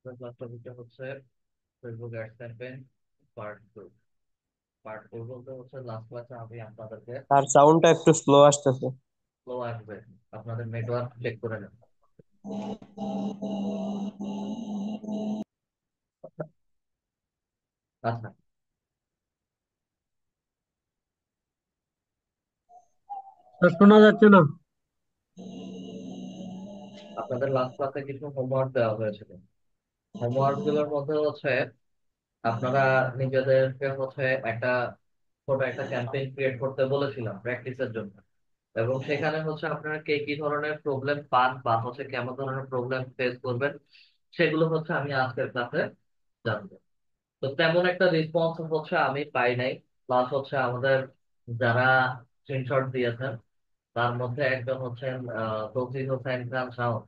Class টপিকটা হচ্ছে Facebook ad campaign part 2। Part 4 বলতে হচ্ছে লাস্ট ক্লাসে আমি আপনাদেরকে তার সাউন্ডটা একটু স্লো আসতেছে। স্লো আসবে, আপনাদের নেটওয়ার্ক চেক করে নেন। আচ্ছা, স্যার শোনা যাচ্ছে না। আপনাদের লাস্ট ক্লাসে কিছু হোমওয়ার্ক দেওয়া হয়েছিল। হোমওয়ার্ক গুলোর মধ্যে হচ্ছে আপনারা নিজেদেরকে হচ্ছে একটা ছোট একটা ক্যাম্পেইন ক্রিয়েট করতে বলেছিলাম প্র্যাকটিসের জন্য। এবং সেখানে হচ্ছে আপনারা কে কি ধরনের প্রবলেম পান বা হচ্ছে কেমন ধরনের প্রবলেম ফেস করবেন সেগুলো হচ্ছে আমি আজকের ক্লাসে জানবো। তো তেমন একটা রেসপন্স হচ্ছে আমি পাই নাই। প্লাস হচ্ছে আমাদের যারা স্ক্রিনশট দিয়েছেন তার মধ্যে একজন হচ্ছেন তৌফিক হোসেন খান শাওন।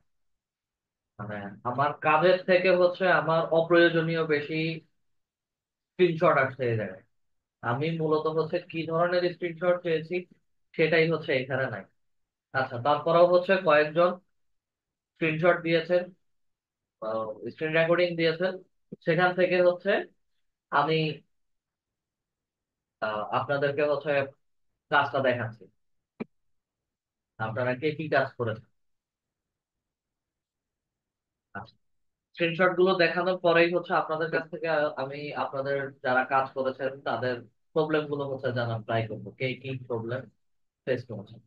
মানে আমার কাজের থেকে হচ্ছে আমার অপ্রয়োজনীয় বেশি স্ক্রিনশট আসছে এই জায়গায়। আমি মূলত হচ্ছে কি ধরনের স্ক্রিনশট চেয়েছি সেটাই হচ্ছে এখানে নাই। আচ্ছা, তারপরেও হচ্ছে কয়েকজন স্ক্রিনশট দিয়েছেন, স্ক্রিন রেকর্ডিং দিয়েছেন। সেখান থেকে হচ্ছে আমি আপনাদেরকে হচ্ছে কাজটা দেখাচ্ছি, আপনারা কে কি কাজ করেছেন। স্ক্রিনশট গুলো দেখানোর পরেই হচ্ছে আপনাদের কাছ থেকে আমি আপনাদের যারা কাজ করেছেন তাদের প্রবলেম গুলো হচ্ছে জানার ট্রাই করবো, কে কি প্রবলেম ফেস করেছেন।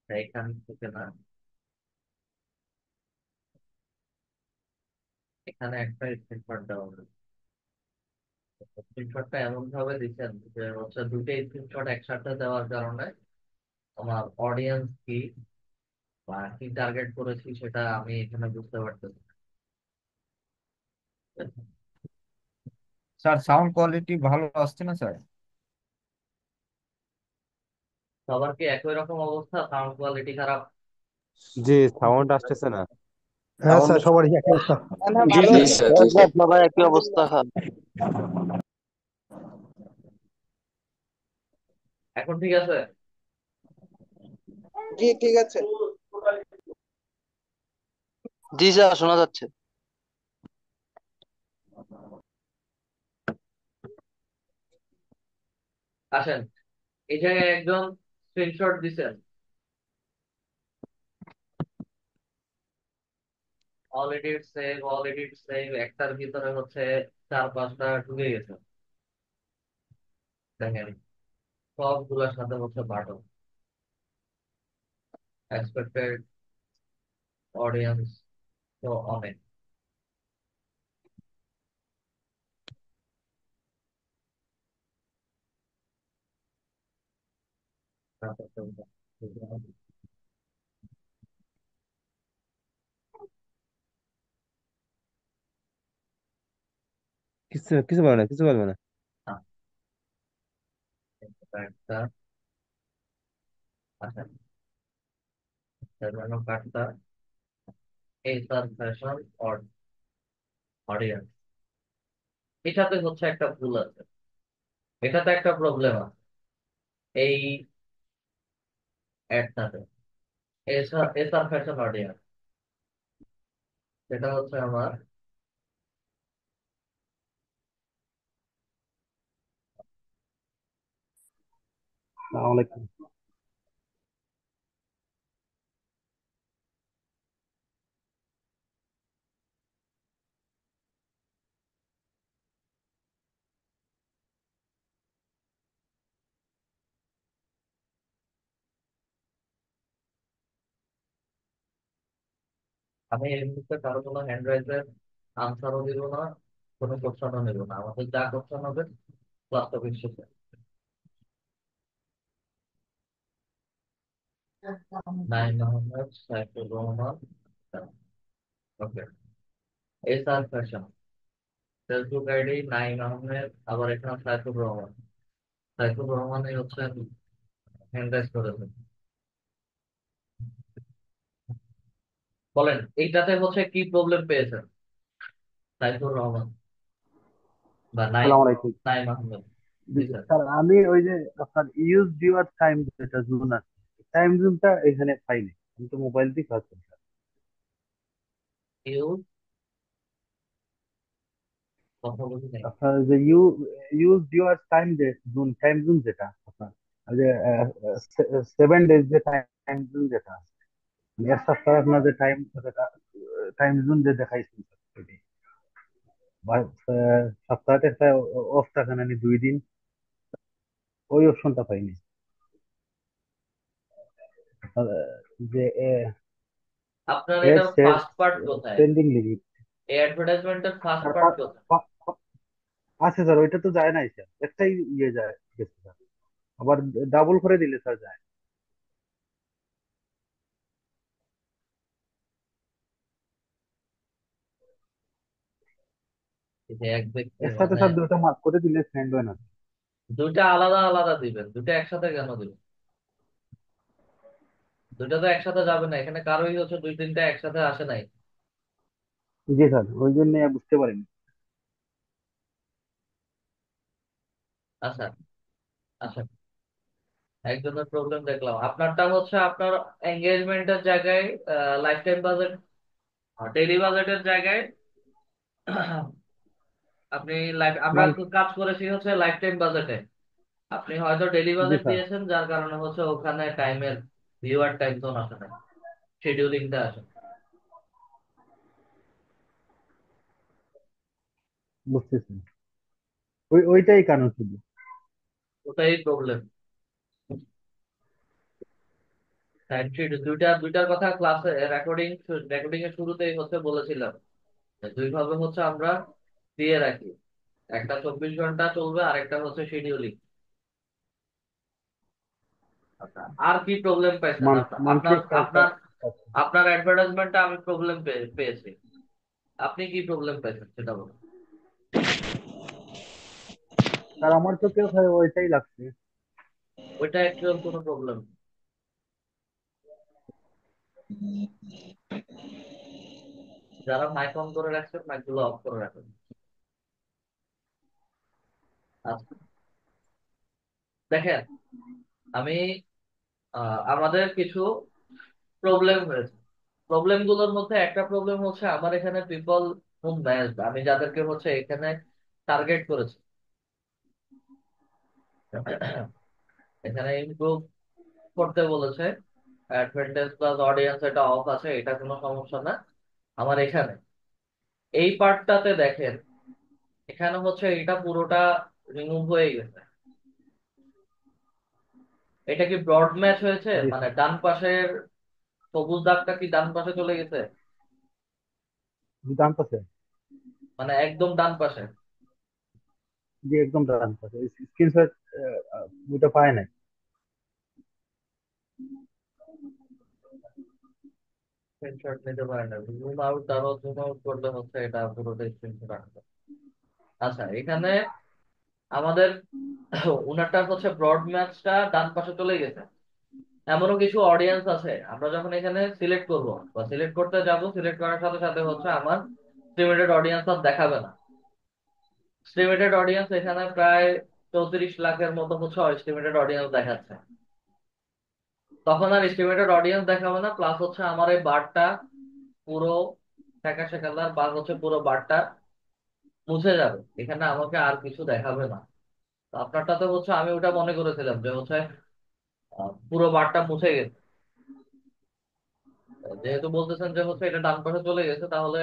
এখান থেকে না, এখানে একটা স্ক্রিনশট দেওয়া হবে। স্ক্রিনশটটা এমন ভাবে দিচ্ছেন যে হচ্ছে দুটো স্ক্রিনশট একসাথে দেওয়ার কারণে আমার অডিয়েন্স কি বা কি টার্গেট করেছি সেটা আমি এখানে বুঝতে পারতেছি না। স্যার সাউন্ড কোয়ালিটি ভালো আসছে না স্যার। সবার কি একই রকম অবস্থা, সাউন্ড কোয়ালিটি খারাপ? জি, সাউন্ড আসতেছে না। হ্যাঁ সাউন্ড স্যার, সবারই একই অবস্থা। না না জি ভালো জি আছে স্যার, জি সবার স্যার। সবার একই অবস্থা হ্যাঁ। এখন ঠিক আছে? জি ঠিক আছে। জি স্যার শোনা যাচ্ছে। আসেন, এই জায়গায় একজন স্ক্রিনশট দিছেন, অল এডিট সেভ একটার ভিতরে হচ্ছে 4-5টা ঢুকে গেছে। দেখেন, সবগুলোর সাথে হচ্ছে বাটন, এক্সপেক্টেড অডিয়েন্স তো অনেক। কিছু কিছু বলবে না, কিছু বলবে না। একটা আসেন, সাজানো কার্ডটা এই তার ফ্যাশন অডিয়েন্স, এটাতে হচ্ছে একটা ভুল আছে, এটাতে একটা প্রবলেম আছে। এই অ্যাডটাতে এসার ফ্যাশন অডিয়েন্স, সেটা হচ্ছে আমার আসসালামু আলাইকুম। আমি এই মুহূর্তে কারো কোনো হ্যান্ড রাইজের আনসারও দিব না, কোনো কোশ্চেনও নেব না। আমাদের যা কোশ্চেন হবে ক্লাস টপিক শেষে। Naim Ahmed, Saifur Rahman, okay. S R fashion, Facebook ID Naim Ahmed, আবার এখানে সাইফুর রহমান। সাইফুর রহমানই হচ্ছে হ্যান্ড রাইজ করেছেন। বলেন এইটাতে হচ্ছে কি প্রবলেম পেয়েছেন সাইফুর রহমান বা নাইম আসসালামু আলাইকুম। নাইম আহমেদ? জি স্যার। স্যার আমি ওই যে আপনার ইউজ ডিওর টাইম যেটা জোন আছে, টাইম জোনটা এখানে পাইনি। আমি তো মোবাইল দিয়ে কাজ করি স্যার। ইউ, কথা বলছি নাই। আপনার যে ইউজ ডিওর টাইম, যে জোন টাইম জোন যেটা আপনার, ওই যে 7 ডেজ যে টাইম জোন যেটা আছে, মানে এক সপ্তাহ আপনার যে টাইম জোন যে দেখাইছেন স্যার, ওইটাই। বা সপ্তাহতে একটা অফ থাকে না, 2 দিন, ওই অপশনটা পাইনি। আপনার, যে আপনার এড এটার সেভ ফার্স্ট পার্ট কোথায়? পেন্ডিং লিমিট, এই অ্যাডভার্টাইজমেন্টের ফার্স্ট পার্ট কোথায়? আছে স্যার। ওইটা তো যায় নাই স্যার, একটাই ইয়ে যায় গেছে স্যার। আবার ডাবল করে দিলে স্যার যায়। এই যে এক ব্যক্তি একসাথে মানে স্যার দুটো মার্ক করে দিলে সেন্ড হয় না। দুইটা আলাদা আলাদা দিবেন, দুইটা একসাথে কেন দিবেন? দুইটা তো একসাথে যাবে না, এখানে কারোই হচ্ছে দুই তিনটা একসাথে আসে নাই। জি স্যার, ওই জন্য বুঝতে পারিনি। আচ্ছা। আচ্ছা, একজনের প্রবলেম দেখলাম, আপনারটা হচ্ছে আপনার এঙ্গেজমেন্টের জায়গায় লাইফ টাইম বাজেট, ডেইলি বাজেটের জায়গায় আপনি আমরা মান কাজ করেছি হচ্ছে লাইফ টাইম বাজেটে। আপনি হয়তো ডেইলি জি বাজেট স্যার, দিয়েছেন, যার কারণে হচ্ছে ওখানে টাইমের ভিউয়ার টাইম জোন আসে না, শিডিউলিংটা আসে না। বুঝতেছি। ওইটাই কারণ শুধু। ওটাই প্রবলেম। টাইম শিট দুইটার কথা ক্লাসে রেকর্ডিং এর শুরুতেই হচ্ছে বলেছিলাম, যে দুই ভাবে হচ্ছে আমরা দিয়ে রাখি, একটা 24 ঘন্টা চলবে আর একটা হচ্ছে শিডিউলিং। আচ্ছা, আর কি প্রবলেম পাইছেন আপনার মান্থলি আপনার একটা। আপনার আপনার অ্যাডভার্টাইজমেন্টটা আমি প্রবলেম পেয়েছি, আপনি কি প্রবলেম পাইছেন সেটা বলুন। স্যার আমার চোখে ভাই ওইটাই লাগছে। ওইটা অ্যাকচুয়াল কোনো প্রবলেম। যারা মাইক অন করে রাখছেন মাইক গুলো অফ করে রাখেন। আচ্ছা, দেখেন, আমি আমাদের কিছু প্রবলেম হয়েছে। প্রবলেম গুলোর মধ্যে একটা প্রবলেম হচ্ছে আমার এখানে পিপল হুম ম্যাচড, আমি যাদেরকে হচ্ছে এখানে টার্গেট করেছি, এখানে ইমপ্রুভ করতে বলেছে। অ্যাডভান্টেজ প্লাস অডিয়েন্স এটা অফ আছে, এটা কোনো সমস্যা না। আমার এখানে এই পার্টটাতে দেখেন, এখানে হচ্ছে এটা পুরোটা রিমুভ হয়ে গেছে। এটা কি ব্রড ম্যাচ হয়েছে, জি মানে স্যার। ডান পাশের সবুজ দাগটা কি ডান পাশে চলে গেছে, জি ডান পাশে। মানে একদম ডান পাশে। জি একদম ডান পাশে। স্ক্রিনশট ওইটা পায় নাই। স্ক্রিনশট নিতে পারেন না, জুম আউট আরো জুম আউট করলে হচ্ছে এটা পুরোটা স্ক্রিনশট আসবে। আচ্ছা, এখানে আমাদের উনারটা হচ্ছে ব্রড ম্যাচটা ডান পাশে চলে গেছে। এমনও কিছু অডিয়েন্স আছে, আমরা যখন এখানে সিলেক্ট করব বা সিলেক্ট করতে যাব, সিলেক্ট করার সাথে সাথে হচ্ছে আমার স্টিমেটেড অডিয়েন্স আর দেখাবে না। স্টিমেটেড অডিয়েন্স এখানে প্রায় 34 লাখের মতো হচ্ছে এস্টিমেটেড অডিয়েন্স দেখাচ্ছে। তখন আর এস্টিমেটেড অডিয়েন্স দেখাবে না, প্লাস হচ্ছে আমার এই বারটা পুরো ফ্যাকাশে কালার বা হচ্ছে পুরো বারটা মুছে যাবে, এখানে আমাকে আর কিছু দেখাবে না। তো আপনারটাতে হচ্ছে আমি ওটা মনে করেছিলাম যে হচ্ছে পুরো বারটা মুছে গেছে। যেহেতু বলতেছেন যে হচ্ছে এটা ডান পাশে চলে গেছে, তাহলে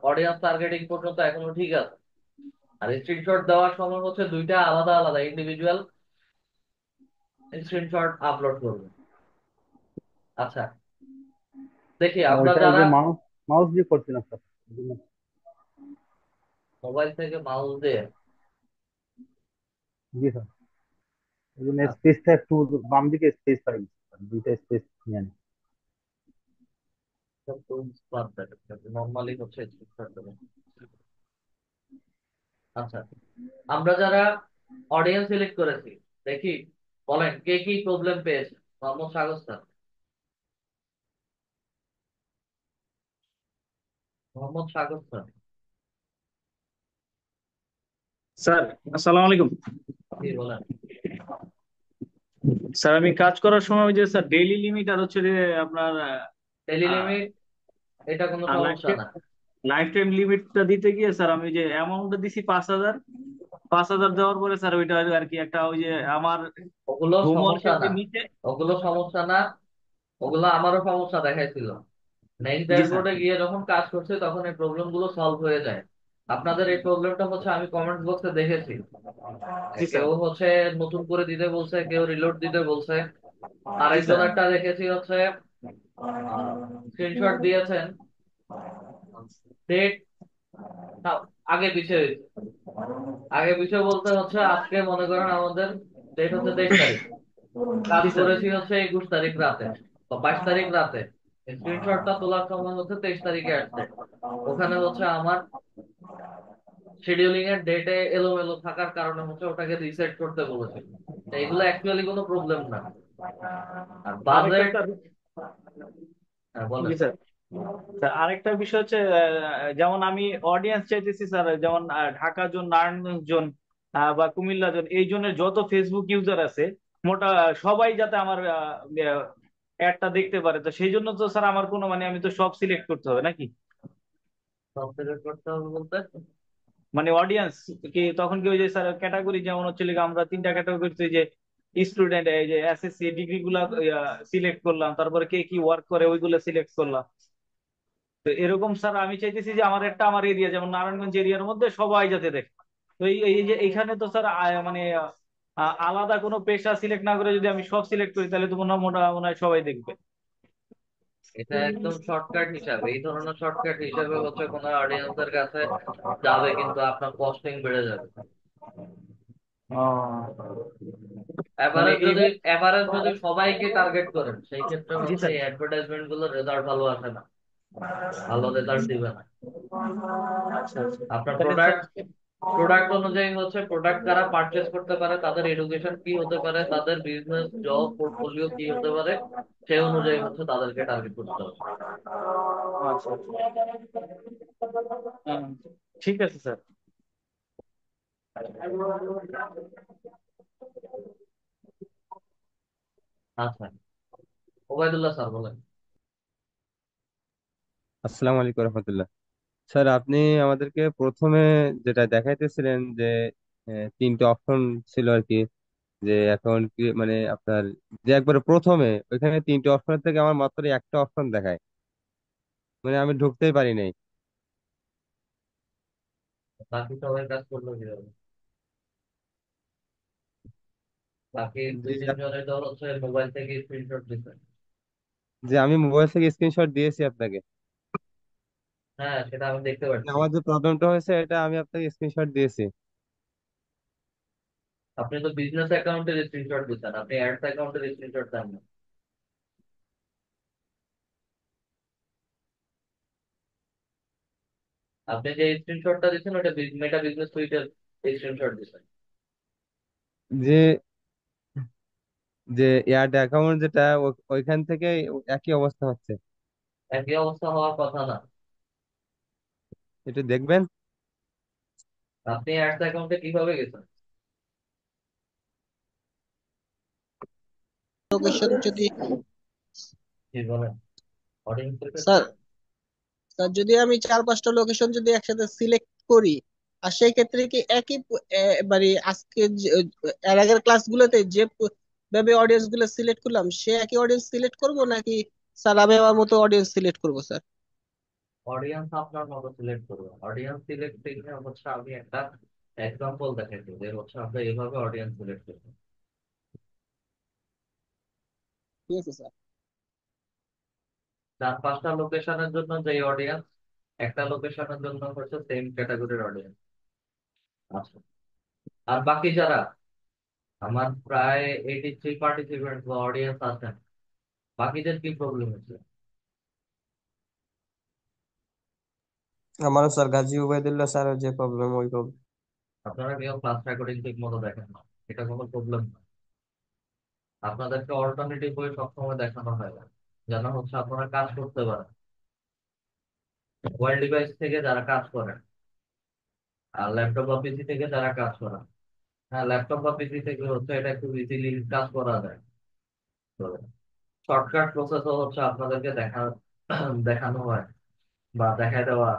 অডিয়েন্স টার্গেটিং পর্যন্ত এখনো ঠিক আছে। আর স্ক্রিনশট দেওয়ার সময় হচ্ছে দুইটা আলাদা আলাদা ইন্ডিভিজুয়াল স্ক্রিনশট আপলোড করবে। আচ্ছা, দেখি আমরা ওইটা ওই যারা যে মাউস মাউস দিয়ে করছিলাম স্যার। মোবাইল থেকে মাউস দিয়ে। জি স্যার, এই জন্য স্পেসটা একটু বাম দিকে স্পেস পাই, দুইটা স্পেস নিয়ে নেই। নর্মালি হচ্ছে স্ক্রিনশট দেবে। আচ্ছা, আমরা যারা অডিয়েন্স সিলেক্ট করেছি, দেখি বলেন কে কি প্রবলেম পেয়েছে। মোহাম্মদ সাগর স্যার। মোহাম্মদ সাগর স্যার। স্যার, আসসালামু আলাইকুম। কি বলেন? স্যার, আমি কাজ করার সময় ওই যে স্যার ডেইলি লিমিট আর হচ্ছে যে আপনার ডেইলি লিমিট এটা কোনো লাইফ সমস্যা টাইম না। লাইফ টাইম লিমিটটা দিতে গিয়ে স্যার আমি যে অ্যামাউন্টটা দিছি 5,000, 5,000 দেওয়ার পরে স্যার ওইটা আর কি একটা ওই যে আমার ওগুলো সমস্যা হোমওয়ার্কের যে না, নিচে। ওগুলো সমস্যা না। ওগুলো আমারও সমস্যা দেখাইছিল। নেক্সট জি স্যার। ড্যাশবোর্ডে গিয়ে যখন কাজ করছে তখন এই প্রবলেম গুলো সলভ হয়ে যায়। আপনাদের এই প্রবলেমটা হচ্ছে আমি কমেন্ট বক্সে দেখেছি। জি স্যার। কেউ হচ্ছে নতুন করে দিতে বলছে, কেউ রিলোড দিতে বলছে। জি আরেকজন স্যার। একটা দেখেছি হচ্ছে স্ক্রিনশট দিয়েছেন, ডেট আগে পিছিয়ে হয়েছে। আগে পিছিয়ে বলতে হচ্ছে আজকে মনে করেন আমাদের ডেট হচ্ছে 23 তারিখ, কাজ জি স্যার। করেছি হচ্ছে 21 তারিখ রাতে বা 22 তারিখ রাতে। স্ক্রিনশটটা তোলার সময় হচ্ছে 23 তারিখে আসছে। ওখানে হচ্ছে আমার শিডিউলিং এর ডেটে এলোমেলো থাকার কারণে হচ্ছে ওটাকে রিসেট করতে বলেছিল। তো এগুলো অ্যাকচুয়ালি কোনো প্রবলেম না। আর আরেকটা বাজেট, স্যার। হ্যাঁ জি বলেন। স্যার। স্যার, আরেকটা বিষয় হচ্ছে যেমন আমি অডিয়েন্স চাইতেছি স্যার, যেমন ঢাকা জোন, নারায়ণগঞ্জ জোন বা কুমিল্লা জোন, এই জোনের যত ফেসবুক ইউজার আছে মোটা সবাই যাতে আমার অ্যাডটা দেখতে পারে। তো সেই জন্য তো স্যার আমার কোনো মানে আমি তো সব সিলেক্ট করতে হবে নাকি? সফটওয়্যার করতে হবে বলতে? মানে অডিয়েন্স কি তখন কি ওই যে স্যার ক্যাটাগরি যেমন হচ্ছে লিগে আমরা তিনটা ক্যাটাগরি যে স্টুডেন্ট, এই যে এসএসসি ডিগ্রি গুলা সিলেক্ট করলাম, তারপরে কে কি ওয়ার্ক করে ওইগুলো সিলেক্ট করলাম। তো এরকম স্যার আমি চাইতেছি যে আমার একটা আমার এরিয়া যেমন নারায়ণগঞ্জ এরিয়ার মধ্যে সবাই যাতে দেখে। তো এই এই যে এইখানে তো স্যার মানে আলাদা কোনো পেশা সিলেক্ট না করে যদি আমি সব সিলেক্ট করি তাহলে তো মনে হয় সবাই দেখবে। এটা একদম শর্টকাট হিসাবে, এই ধরনের শর্টকাট হিসাবে হচ্ছে কোনো অডিয়েন্সের কাছে যাবে কিন্তু আপনার কস্টিং বেড়ে যাবে। মানে এইবার। এভারেজ যদি সবাইকে টার্গেট করেন সেই ক্ষেত্রে জি হচ্ছে স্যার। এই অ্যাডভার্টাইজমেন্ট গুলো রেজাল্ট ভালো আসে না, ভালো রেজাল্ট দিবে না। আচ্ছা আচ্ছা। আপনার তাহলে স্যার। প্রোডাক্ট, প্রোডাক্ট অনুযায়ী হচ্ছে প্রোডাক্ট কারা পারচেজ করতে পারে, তাদের এডুকেশন কি হতে পারে, তাদের বিজনেস জব পোর্টফোলিও কি হতে পারে, সেই অনুযায়ী হচ্ছে তাদেরকে টার্গেট করতে হবে। আচ্ছা আচ্ছা। হুম, ঠিক আছে স্যার। আচ্ছা, ওবায়দুল্লাহ স্যার বলেন। আসসালামু আলাইকুম রহমতুল্লাহ। স্যার, আপনি আমাদেরকে প্রথমে যেটা দেখাইতেছিলেন যে তিনটে অপশন ছিল আর কি, যে অ্যাকাউন্ট মানে আপনার যে একবারে প্রথমে ওইখানে তিনটে অপশন থেকে আমার মাত্র একটা অপশন দেখায়, মানে আমি ঢুকতেই পারি নাই। বাকি সবাই কাজ করলো কিভাবে? বাকি দুই যে তিনজনে তো হচ্ছে মোবাইল থেকে স্ক্রিনশট দিচ্ছে। যে আমি মোবাইল থেকে স্ক্রিনশট দিয়েছি আপনাকে। হ্যাঁ সেটা আমি দেখতে পাচ্ছি। আমার যে প্রবলেমটা হয়েছে এটা আমি আপনাকে স্ক্রিনশট দিয়েছি। আপনি তো বিজনেস অ্যাকাউন্টের স্ক্রিনশট দিচ্ছেন, আপনি অ্যাডস অ্যাকাউন্টের স্ক্রিনশট দেন না। আপনি যে স্ক্রিনশটটা দিচ্ছেন ওটা মেটা বিজনেস সুইটের স্ক্রিনশট দিচ্ছেন। যে যে এয়ার অ্যাকাউন্ট যেটা ওইখান থেকে একই অবস্থা হচ্ছে। একই অবস্থা হওয়ার কথা না। একটু দেখবেন। আপনি অ্যাডস অ্যাকাউন্টে কিভাবে গেছেন? লোকেশন যদি কি বলেন? অডিয়েন্স স্যার দেখেছিলেন? স্যার যদি আমি 4-5টা লোকেশন যদি একসাথে সিলেক্ট করি, আর সেই ক্ষেত্রে কি একই মানে আজকে এর আগের ক্লাসগুলোতে যে ভাবে অডিয়েন্স গুলো সিলেক্ট করলাম সে একই অডিয়েন্স সিলেক্ট করব নাকি স্যার আমি আমার মতো অডিয়েন্স সিলেক্ট করব স্যার? অডিয়েন্স আপনার মতো সিলেক্ট করবে। অডিয়েন্স সিলেক্ট থেকে হচ্ছে আমি একটা এক্সাম্পল দেখাচ্ছি যে হচ্ছে আপনি এইভাবে অডিয়েন্স সিলেক্ট করবেন। ঠিক আছে স্যার। 4-5টা লোকেশনের জন্য যে অডিয়েন্স, একটা লোকেশনের জন্য হচ্ছে সেম ক্যাটাগরির অডিয়েন্স। আচ্ছা, আর বাকি যারা আমার প্রায় 83 পার্টিসিপেন্ট বা অডিয়েন্স আছেন, বাকিদের কি প্রবলেম হচ্ছে? আমারও স্যার গাজী উবাইদুল্লাহ স্যারের যে প্রবলেম ওই প্রবলেম। আপনারা কেউ ক্লাস রেকর্ডিং ঠিক মতো দেখেন না, এটা কোনো প্রবলেম না। আপনাদেরকে অল্টারনেটিভ বই সবসময় দেখানো হয় না, যেন হচ্ছে আপনারা কাজ করতে পারেন। মোবাইল ডিভাইস থেকে যারা কাজ করেন আর ল্যাপটপ বা পিসি থেকে যারা কাজ করা, হ্যাঁ ল্যাপটপ বা পিসি থেকে হচ্ছে এটা খুব ইজিলি কাজ করা যায়। তো শর্টকাট প্রসেসও হচ্ছে আপনাদেরকে দেখানো হয় বা দেখায় দেওয়া,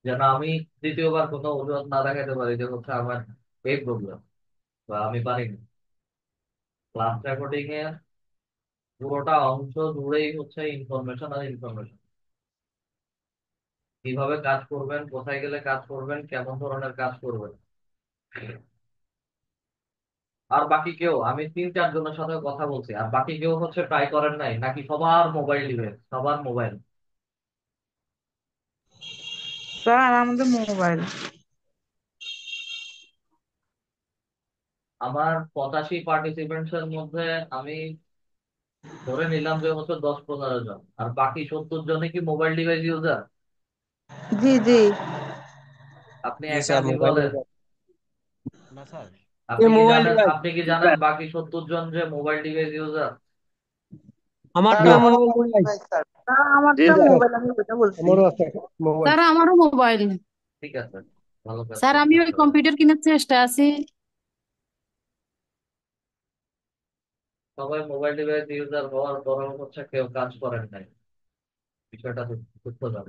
যেন আমি দ্বিতীয়বার কোনো অজুহাত না দেখাতে পারি যে হচ্ছে আমার এই প্রবলেম বা আমি পারিনি। ক্লাস রেকর্ডিং এর পুরোটা অংশ জুড়েই হচ্ছে ইনফরমেশন আর ইনফরমেশন। কিভাবে কাজ করবেন, কোথায় গেলে কাজ করবেন, কেমন ধরনের কাজ করবেন। আর বাকি কেউ, আমি 3-4 জনের সাথে কথা বলছি, আর বাকি কেউ হচ্ছে ট্রাই করেন নাই নাকি? সবার মোবাইল দিবে, সবার মোবাইল। স্যার আমাদের মোবাইল। আমার 85 পার্টিসিপেন্টস এর মধ্যে আমি ধরে নিলাম যে হচ্ছে 10-15 জন, আর বাকি 70 জনই কি মোবাইল ডিভাইস ইউজার? জি জি। আপনি জি একা স্যার জি মোবাইল বলেন? না স্যার, আপনি কি মোবাইল জানেন, ডিভাইস আপনি কি জানেন বাকি 70 জন যে মোবাইল ডিভাইস ইউজার? আমারটা স্যার আমার মোবাইল মোবাইল ডিভাইস। নাই স্যার। স্যার জি আমারটা স্যার, মোবাইল, আমি ওইটা বলছি। আমারও আছে মোবাইল। স্যার আমারও মোবাইল। ঠিক আছে, ভালো কাজ স্যার আমি করছেন ওই সবাই। কম্পিউটার কেনার চেষ্টা আছি। সবাই মোবাইল ডিভাইস ইউজার হওয়ার পরেও হচ্ছে কেউ কাজ করেন নাই, বিষয়টা দুঃখজনক।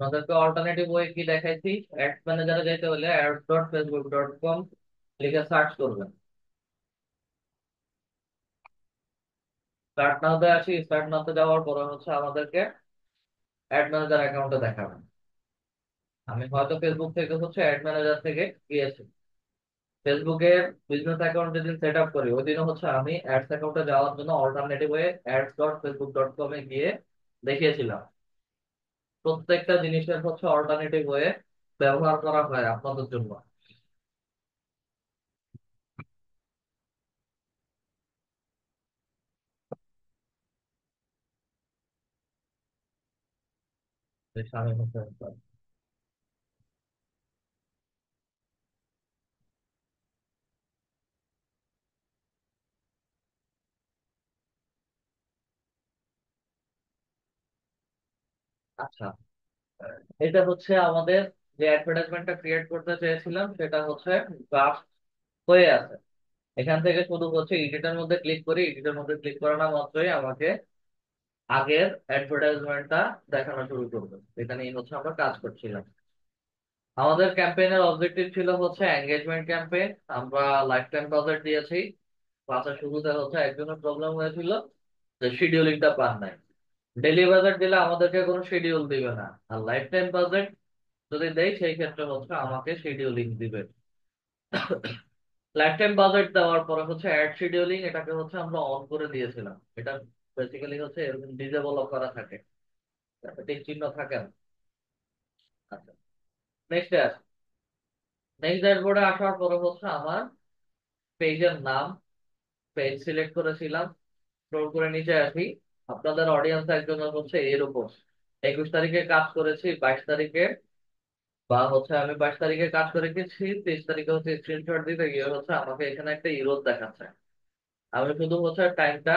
আপনাদেরকে অল্টারনেটিভ ওয়ে কি দেখাইছি? অ্যাড ম্যানেজারে যেতে হলে ads.facebook.com লিখে সার্চ করবেন। স্টার্ট নাওতে আসি, স্টার্ট নাওতে যাওয়ার পরে হচ্ছে আমাদেরকে অ্যাড ম্যানেজার অ্যাকাউন্টে দেখাবেন। আমি হয়তো ফেসবুক থেকে হচ্ছে অ্যাড ম্যানেজার থেকে গিয়েছি। ফেসবুকের বিজনেস অ্যাকাউন্ট যেদিন সেট আপ করি, ওই দিনও হচ্ছে আমি অ্যাডস অ্যাকাউন্টে যাওয়ার জন্য অল্টারনেটিভ ওয়ে ads.facebook.com এ গিয়ে দেখিয়েছিলাম। প্রত্যেকটা জিনিসের হচ্ছে অল্টারনেটিভ ওয়ে ব্যবহার করা হয় আপনাদের জন্য। বেশ, আমি হচ্ছে আচ্ছা, এটা হচ্ছে আমাদের যে অ্যাডভার্টাইজমেন্টটা ক্রিয়েট করতে চেয়েছিলাম, সেটা হচ্ছে ড্রাফট হয়ে আছে। এখান থেকে শুধু হচ্ছে এডিটের মধ্যে ক্লিক করি, এডিটের মধ্যে ক্লিক করানো মাত্রই আমাকে আগের অ্যাডভার্টাইজমেন্টটা দেখানো শুরু করবে। এখানেই হচ্ছে আমরা কাজ করছিলাম। আমাদের ক্যাম্পেইনের অবজেক্টিভ ছিল হচ্ছে এঙ্গেজমেন্ট ক্যাম্পেইন। আমরা লাইফ টাইম বাজেট দিয়েছি। ক্লাসের শুরুতে হচ্ছে একজনের প্রবলেম হয়েছিল যে শিডিউলিংটা পান নাই। ডেলি বাজেট দিলে আমাদেরকে কোনো শিডিউল দিবে না, আর লাইফ টাইম বাজেট যদি দেয় সেই ক্ষেত্রে হচ্ছে আমাকে শিডিউলিং দিবে। লাইফ টাইম বাজেট দেওয়ার পরে হচ্ছে অ্যাড শিডিউলিং, এটাকে হচ্ছে আমরা অন করে দিয়েছিলাম। এটা বেসিক্যালি হচ্ছে এরকম ডিসেবল করা থাকে, টিক চিহ্ন থাকে না। আচ্ছা, নেক্সট নেক্সট ড্যাশবোর্ডে আসার পরে হচ্ছে আমার পেজের নাম, পেজ সিলেক্ট করেছিলাম। স্ক্রল করে নিচে আসি, আপনাদের অডিয়েন্স একজনের হচ্ছে এরকম 21 তারিখে কাজ করেছি, 22 তারিখে, বা হচ্ছে আমি 22 তারিখে কাজ করে গেছি, 23 তারিখে হচ্ছে স্ক্রিনশট দিতে গিয়ে হচ্ছে আমাকে এখানে একটা ইরোর দেখাচ্ছে। আমি শুধু হচ্ছে টাইমটা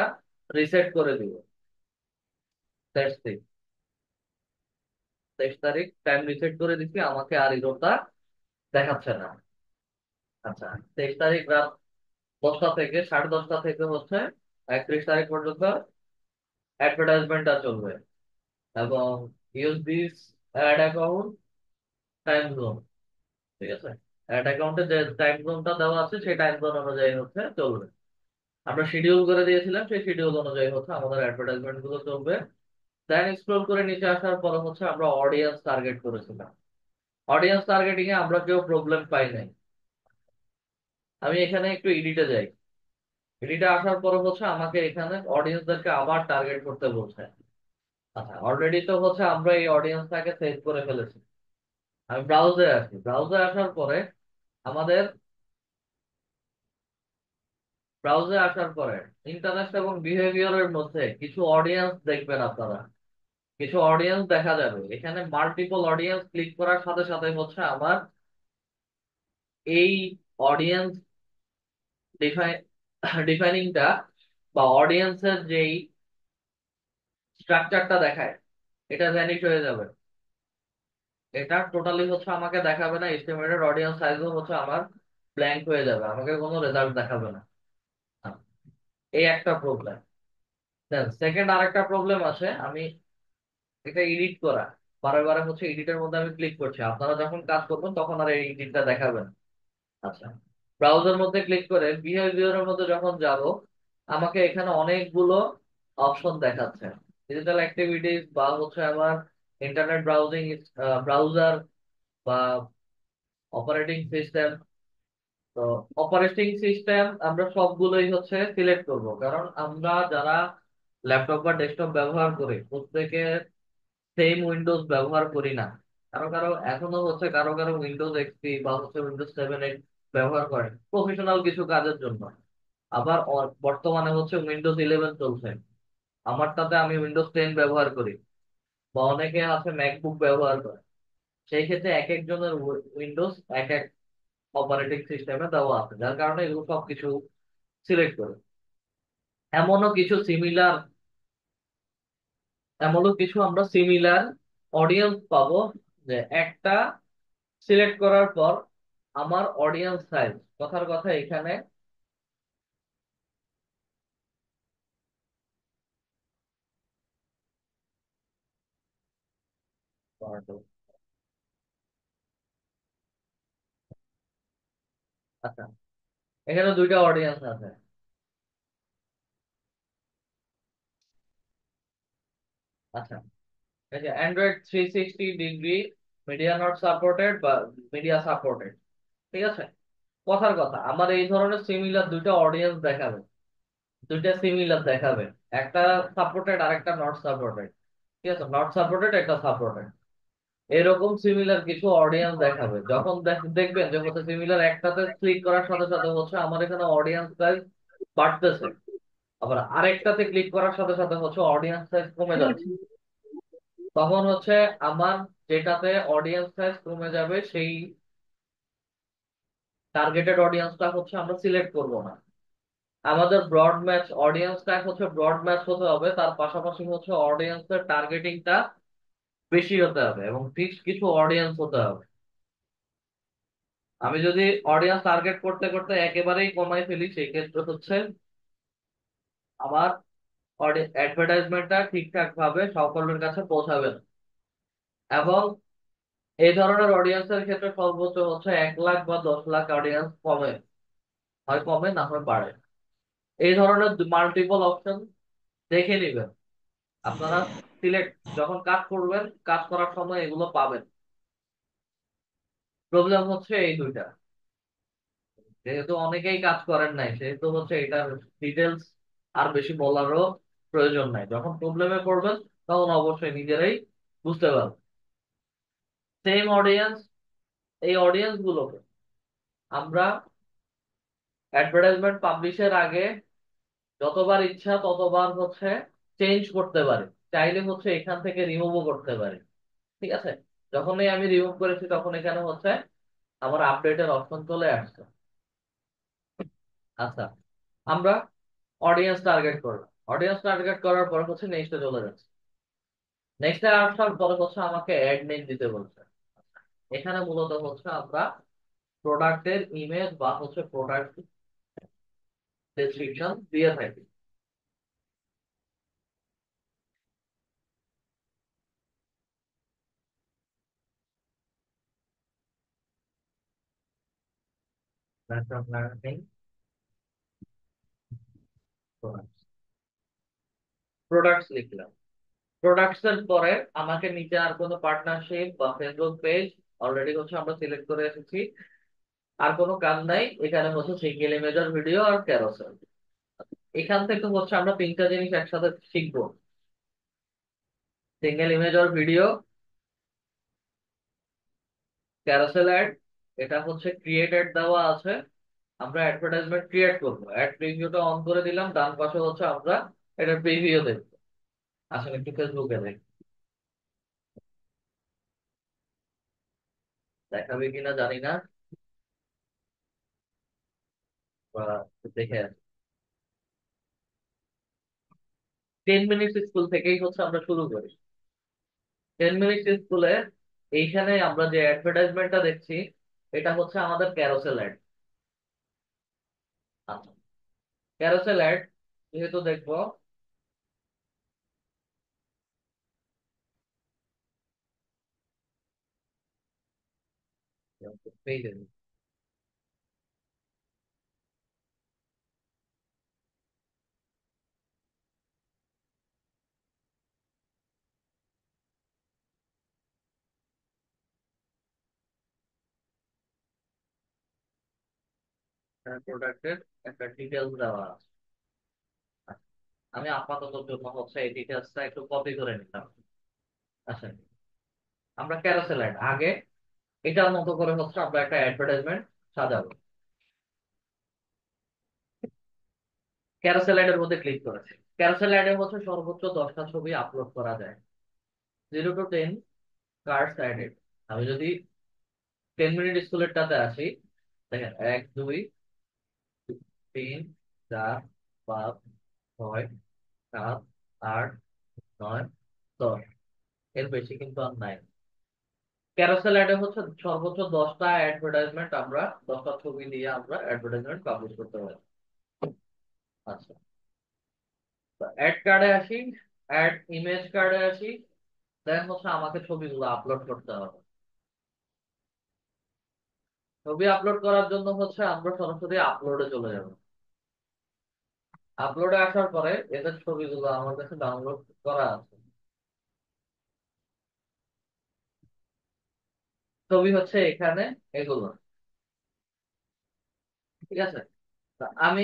রিসেট করে দিব। 23 23 তারিখ টাইম রিসেট করে দিচ্ছি, আমাকে আর ইরোরটা দেখাচ্ছে না। আচ্ছা, 23 তারিখ রাত 10টা থেকে 10:30 থেকে হচ্ছে 31 তারিখ পর্যন্ত অ্যাডভার্টাইজমেন্টটা চলবে। এবং use this ad account time zone, ঠিক আছে? অ্যাড অ্যাকাউন্টে যে টাইম জোনটা দেওয়া আছে সেই টাইম জোন অনুযায়ী হচ্ছে চলবে। আমরা শিডিউল করে দিয়েছিলাম, সেই শিডিউল অনুযায়ী হচ্ছে আমাদের অ্যাডভার্টাইজমেন্ট গুলো চলবে। দেন স্ক্রল করে নিচে আসার পর হচ্ছে আমরা অডিয়েন্স টার্গেট করেছিলাম। অডিয়েন্স টার্গেটিং এ আমরা কেউ প্রবলেম পাই নাই। আমি এখানে একটু এডিটে যাই। এডিটে আসার পর হচ্ছে আমাকে এখানে অডিয়েন্সদেরকে আবার টার্গেট করতে বলছে। আচ্ছা, অলরেডি তো হচ্ছে আমরা এই অডিয়েন্সটাকে সেভ করে ফেলেছি। আমি ব্রাউজে আসি, ব্রাউজে আসার পরে আমাদের ব্রাউজে আসার পরে ইন্টারেস্ট এবং বিহেভিয়ারের মধ্যে কিছু অডিয়েন্স দেখবেন আপনারা। কিছু অডিয়েন্স দেখা যাবে এখানে। মাল্টিপল অডিয়েন্স ক্লিক করার সাথে সাথে হচ্ছে আমার এই অডিয়েন্স ডিফাইনিংটা বা অডিয়েন্সের যেই স্ট্রাকচারটা দেখায় এটা ভ্যানিশ হয়ে যাবে। এটা টোটালি হচ্ছে আমাকে দেখাবে না, এস্টিমেটেড অডিয়েন্স সাইজও হচ্ছে আমার ব্ল্যাঙ্ক হয়ে যাবে, আমাকে কোনো রেজাল্ট দেখাবে না। এই একটা প্রবলেম। দেন সেকেন্ড আরেকটা প্রবলেম আছে, আমি এটা এডিট করা, বারে বারে হচ্ছে এডিটের মধ্যে আমি ক্লিক করছি, আপনারা যখন কাজ করবেন তখন আর এই এডিটটা দেখাবেন। আচ্ছা, ব্রাউজার মধ্যে ক্লিক করে বিহেভিয়ারের মধ্যে যখন যাব, আমাকে এখানে অনেকগুলো অপশন দেখাচ্ছে, ডিজিটাল অ্যাক্টিভিটিস বা হচ্ছে আমার ইন্টারনেট ব্রাউজিং, ব্রাউজার বা অপারেটিং সিস্টেম। তো অপারেটিং সিস্টেম আমরা সবগুলোই হচ্ছে সিলেক্ট করব, কারণ আমরা যারা ল্যাপটপ বা ডেস্কটপ ব্যবহার করি প্রত্যেকে সেম উইন্ডোজ ব্যবহার করি না। কারো কারো এখনো হচ্ছে কারো কারো উইন্ডোজ এক্সপি বা হচ্ছে উইন্ডোজ 7 8 ব্যবহার করেন প্রফেশনাল কিছু কাজের জন্য। আবার বর্তমানে হচ্ছে উইন্ডোজ 11 চলছে, আমারটাতে আমি উইন্ডোজ 10 ব্যবহার করি, বা অনেকে আছে ম্যাকবুক ব্যবহার করে। সেই ক্ষেত্রে এক একজনের উইন্ডোজ এক এক অপারেটিং সিস্টেমে দেওয়া আছে, যার কারণে এগুলো সবকিছু সিলেক্ট করে। এমনও কিছু সিমিলার এমনও কিছু আমরা সিমিলার অডিয়েন্স পাবো, যে একটা সিলেক্ট করার পর আমার অডিয়েন্স সাইজ, কথার কথা এখানে আচ্ছা, এখানে দুইটা অডিয়েন্স আছে। আচ্ছা, এই যে Android 360 degree media not supported বা মিডিয়া সাপোর্টেড, ঠিক আছে। কথার কথা আমার এই ধরনের সিমিলার দুইটা অডিয়েন্স দেখাবে, দুইটা সিমিলার দেখাবে, একটা সাপোর্টেড আর একটা নট সাপোর্টেড, ঠিক আছে, নট সাপোর্টেড একটা সাপোর্টেড, এরকম সিমিলার কিছু অডিয়েন্স দেখাবে। যখন দেখবেন যে হচ্ছে সিমিলার একটাতে ক্লিক করার সাথে সাথে হচ্ছে আমার এখানে অডিয়েন্স সাইজ বাড়তেছে, আবার আরেকটাতে ক্লিক করার সাথে সাথে হচ্ছে অডিয়েন্স সাইজ কমে যাচ্ছে, তখন হচ্ছে আমার যেটাতে অডিয়েন্স সাইজ কমে যাবে সেই টার্গেটেড অডিয়েন্সটা হচ্ছে আমরা সিলেক্ট করব না। আমাদের ব্রড ম্যাচ অডিয়েন্সটা হচ্ছে ব্রড ম্যাচ হতে হবে, তার পাশাপাশি হচ্ছে অডিয়েন্সের টার্গেটিংটা বেশি হতে হবে এবং ফিক্সড কিছু অডিয়েন্স হতে হবে। আমি যদি অডিয়েন্স টার্গেট করতে করতে একেবারেই কমাই ফেলি, সেই ক্ষেত্রে হচ্ছে আমার অ্যাডভার্টাইজমেন্টটা ঠিকঠাক ভাবে সকলের কাছে পৌঁছাবে না। এবং এই ধরনের অডিয়েন্সের ক্ষেত্রে সর্বোচ্চ হচ্ছে 1 লাখ বা 10 লাখ অডিয়েন্স কমে, হয় কমে না হয় বাড়ে। এই ধরনের মাল্টিপল অপশন দেখে নিবেন আপনারা, সিলেক্ট যখন কাজ করবেন, কাজ করার সময় এগুলো পাবেন। প্রবলেম হচ্ছে এই দুইটা, যেহেতু অনেকেই কাজ করেন নাই সেহেতু হচ্ছে এটার ডিটেলস আর বেশি বলারও প্রয়োজন নাই, যখন প্রবলেমে পড়বেন তখন অবশ্যই নিজেরাই বুঝতে পারবেন। সেম অডিয়েন্স, এই অডিয়েন্স গুলোকে আমরা অ্যাডভার্টাইজমেন্ট পাবলিশের আগে যতবার ইচ্ছা ততবার হচ্ছে চেঞ্জ করতে পারি, চাইলে হচ্ছে এখান থেকে রিমুভও করতে পারি, ঠিক আছে। যখনই আমি রিমুভ করেছি তখন এখানে হচ্ছে আমার আপডেটের অপশন চলে আসছে। আচ্ছা, আমরা অডিয়েন্স টার্গেট করলাম, অডিয়েন্স টার্গেট করার পর হচ্ছে নেক্সটে চলে যাচ্ছে। নেক্সটে আসার পরে হচ্ছে আমাকে অ্যাড নেম দিতে বলছে। এখানে মূলত হচ্ছে আমরা প্রোডাক্টের ইমেজ বা হচ্ছে প্রোডাক্ট ডেসক্রিপশন দিয়ে থাকি। প্রোডাক্টস লিখলাম, প্রোডাক্টস এর পরে আমাকে নিচে আর কোনো পার্টনারশিপ বা ফেসবুক পেজ অলরেডি হচ্ছে আমরা সিলেক্ট করে এসেছি, আর কোনো কাজ নাই। এখানে হচ্ছে সিঙ্গেল ইমেজের ভিডিও আর ক্যারোসেল। এখান থেকে হচ্ছে আমরা তিনটা জিনিস একসাথে শিখবো, সিঙ্গেল ইমেজ আর ভিডিও, ক্যারোসেল অ্যাড। এটা হচ্ছে ক্রিয়েটেড দেওয়া আছে, আমরা অ্যাডভার্টাইজমেন্ট ক্রিয়েট করবো, অ্যাড প্রিভিউটা অন করে দিলাম, ডান পাশে হচ্ছে আমরা এটা প্রিভিউ দেখবো। আসলে একটু ফেসবুকে দেখ, দেখাবে কিনা জানি না। দেখে 10 মিনিট স্কুল থেকেই হচ্ছে আমরা শুরু করি। 10 মিনিট স্কুলে এইখানে আমরা যে অ্যাডভার্টাইজমেন্টটা দেখছি, এটা হচ্ছে আমাদের ক্যারোসেল অ্যাড। আচ্ছা, ক্যারোসেল অ্যাড যেহেতু দেখবো, পেজে প্রোডাক্টের একটা ডিটেলস দেওয়া আছে। আচ্ছা, আমি আপাতত জন্য হচ্ছে এই ডিটেলসটা একটু কপি করে নিলাম। আচ্ছা, আমরা ক্যারোসেল অ্যাড আগে এটার মতো করে হচ্ছে আমরা একটা অ্যাডভার্টাইজমেন্ট সাজাবো। ক্যারোসেল অ্যাডের মধ্যে ক্লিক করেছি। ক্যারোসেল অ্যাডে হচ্ছে সর্বোচ্চ 10টা ছবি আপলোড করা যায়। 0 to 10 কার্ডস অ্যাডেড। আমি যদি 10 মিনিট স্কুলেরটাতে আসি, দেখেন 1 2 3 4 5 6 7 8 9 10। এর বেশি কিন্তু আর নাই। ক্যারোসেল অ্যাডে হচ্ছে সর্বোচ্চ 10টা অ্যাডভার্টাইজমেন্ট, আমরা 10টা ছবি দিয়ে আমরা অ্যাডভার্টাইজমেন্ট পাবলিশ করতে পারি। আচ্ছা, অ্যাড কার্ডে আসি, অ্যাড ইমেজ কার্ডে আসি। দেন হচ্ছে আমাকে ছবিগুলো আপলোড করতে হবে। ছবি আপলোড করার জন্য হচ্ছে আমরা সরাসরি আপলোডে চলে যাব। আপলোডে আসার পরে এদের ছবিগুলো আমার কাছে ডাউনলোড করা আছে। ছবি হচ্ছে এখানে এগুলো, ঠিক আছে। তা আমি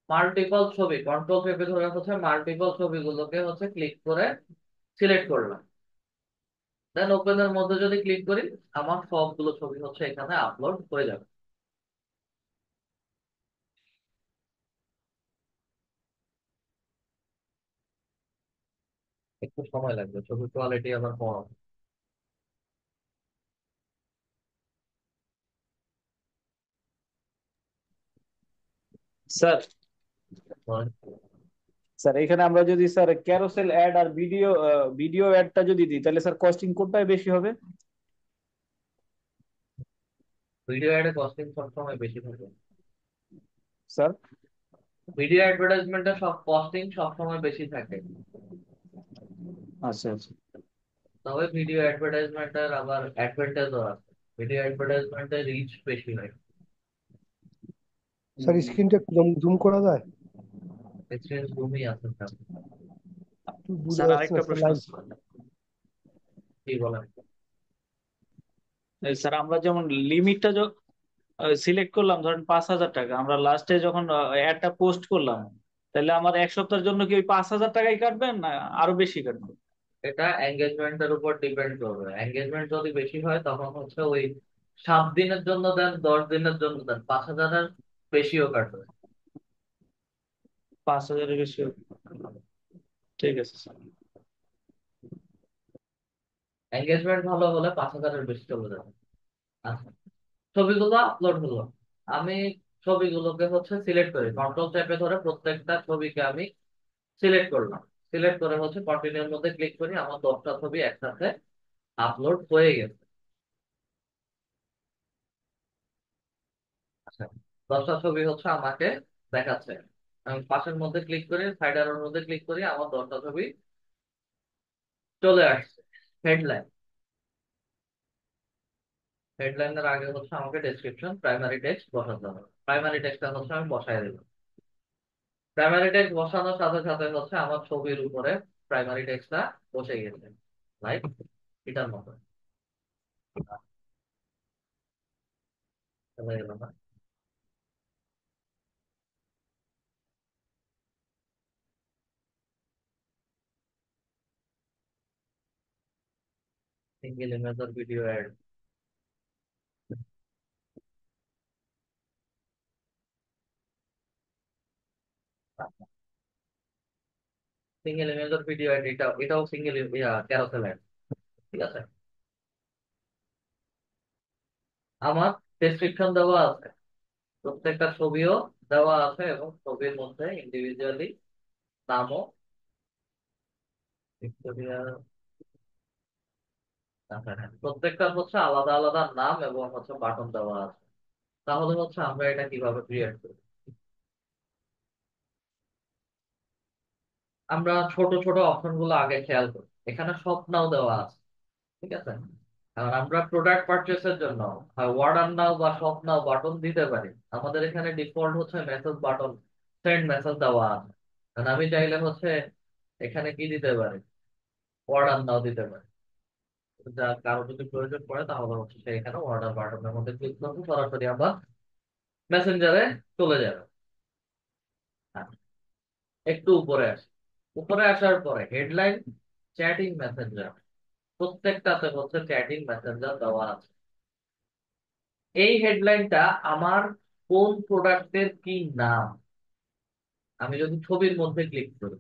মাল্টিপল ছবি কন্ট্রোল চেপে ধরে হচ্ছে মাল্টিপল ছবিগুলোকে হচ্ছে ক্লিক করে সিলেক্ট করলাম। দেন ওপেনের মধ্যে যদি ক্লিক করি, আমার সবগুলো ছবি হচ্ছে এখানে আপলোড হয়ে যাবে। একটু সময় লাগবে, ছবির কোয়ালিটি আবার কম। স্যার স্যার এখানে আমরা যদি স্যার ক্যারোসেল অ্যাড আর ভিডিও ভিডিও অ্যাডটা যদি দিই, তাহলে স্যার কস্টিং কোনটায় বেশি হবে? ভিডিও অ্যাডে কস্টিং সবসময় বেশি থাকে। স্যার ভিডিও অ্যাডভার্টাইজমেন্টে সব কস্টিং সবসময় বেশি থাকে। আচ্ছা আচ্ছা। তবে ভিডিও অ্যাডভার্টাইজমেন্টের আবার অ্যাডভান্টেজও আছে। ভিডিও অ্যাডভার্টাইজমেন্টে রিচ বেশি হয়। স্যার স্ক্রিনটা একটু জুম করা যায়? এক্সপিরিয়েন্স রুমই আছে স্যার। একটু বোঝা স্যার যাচ্ছে না আরেকটা স্যার, প্রশ্ন লাইন। কি বলেন? স্যার আমরা যেমন লিমিটটা সিলেক্ট করলাম, ধরেন 5,000 টাকা, আমরা লাস্টে যখন অ্যাডটা পোস্ট করলাম, তাহলে আমার এক সপ্তাহের জন্য কি ওই 5,000 টাকাই কাটবেন না আরো বেশি কাটবেন? এটা এঙ্গেজমেন্টের উপর ডিপেন্ড করবে। এঙ্গেজমেন্ট যদি বেশি হয় তখন হচ্ছে ওই 7 দিনের জন্য দেন, 10 দিনের জন্য দেন, 5,000-এর বেশিও কাটবে। 5,000-এর বেশি? ঠিক আছে স্যার। এঙ্গেজমেন্ট ভালো হলে 5,000-এর বেশি চলে যাবে। আচ্ছা, ছবিগুলো আপলোড হলো। আমি ছবিগুলোকে হচ্ছে সিলেক্ট করি, কন্ট্রোল চেপে ধরে প্রত্যেকটা ছবিকে আমি সিলেক্ট করলাম। সিলেক্ট করে হচ্ছে কন্টিনিউর মধ্যে ক্লিক করি, আমার 10টা ছবি একসাথে আপলোড হয়ে গেছে। আচ্ছা, 10টা ছবি হচ্ছে আমাকে দেখাচ্ছে। আমি পাশের মধ্যে ক্লিক করি, সাইড অ্যারোর মধ্যে ক্লিক করি, আমার 10টা ছবি চলে আসছে। হেডলাইন, হেডলাইনের আগে হচ্ছে আমাকে ডেসক্রিপশন প্রাইমারি টেক্সট বসাতে হবে। প্রাইমারি টেক্সটটা হচ্ছে আমি বসাই দিলাম। প্রাইমারি টেক্সট বসানোর সাথে সাথে হচ্ছে আমার ছবির উপরে প্রাইমারি টেক্সটটা বসে গেছে, লাইক এটার মতো। চলে গেল না? সিঙ্গেল ইমেজ আর ভিডিও অ্যাড। সিঙ্গেল ইমেজ আর ভিডিও অ্যাড, এটাও সিঙ্গেল ক্যারোসেল অ্যাড, ঠিক আছে। আমার ডেসক্রিপশন দেওয়া আছে, প্রত্যেকটা ছবিও দেওয়া আছে এবং ছবির মধ্যে ইন্ডিভিজুয়ালি নামও ভিক্টোরিয়া, আচ্ছা হ্যাঁ, প্রত্যেকটা হচ্ছে আলাদা আলাদা নাম এবং হচ্ছে বাটন দেওয়া আছে। তাহলে হচ্ছে আমরা এটা কিভাবে ক্রিয়েট করি? আমরা ছোট ছোট অপশন গুলো আগে খেয়াল করি। এখানে সব নাও দেওয়া আছে, ঠিক আছে। কারণ আমরা প্রোডাক্ট পারচেসের জন্য অর্ডার নাও বা শপ নাও বাটন দিতে পারি। আমাদের এখানে ডিফল্ট হচ্ছে মেসেজ বাটন, সেন্ড মেসেজ দেওয়া আছে। কারণ আমি চাইলে হচ্ছে এখানে কি দিতে পারি, অর্ডার নাও দিতে পারি। যা কারো যদি প্রয়োজন পড়ে তাহলে হচ্ছে সে এখানে অর্ডার বাটনের মধ্যে ক্লিক করবে, সরাসরি আবার মেসেঞ্জারে চলে যাবে। হ্যাঁ, একটু উপরে আসি। উপরে আসার পরে হেডলাইন, চ্যাটিং মেসেঞ্জার, প্রত্যেকটাতে হচ্ছে চ্যাটিং মেসেঞ্জার দেওয়া আছে। এই হেডলাইনটা আমার কোন প্রোডাক্টের কি নাম, আমি যদি ছবির মধ্যে ক্লিক করি,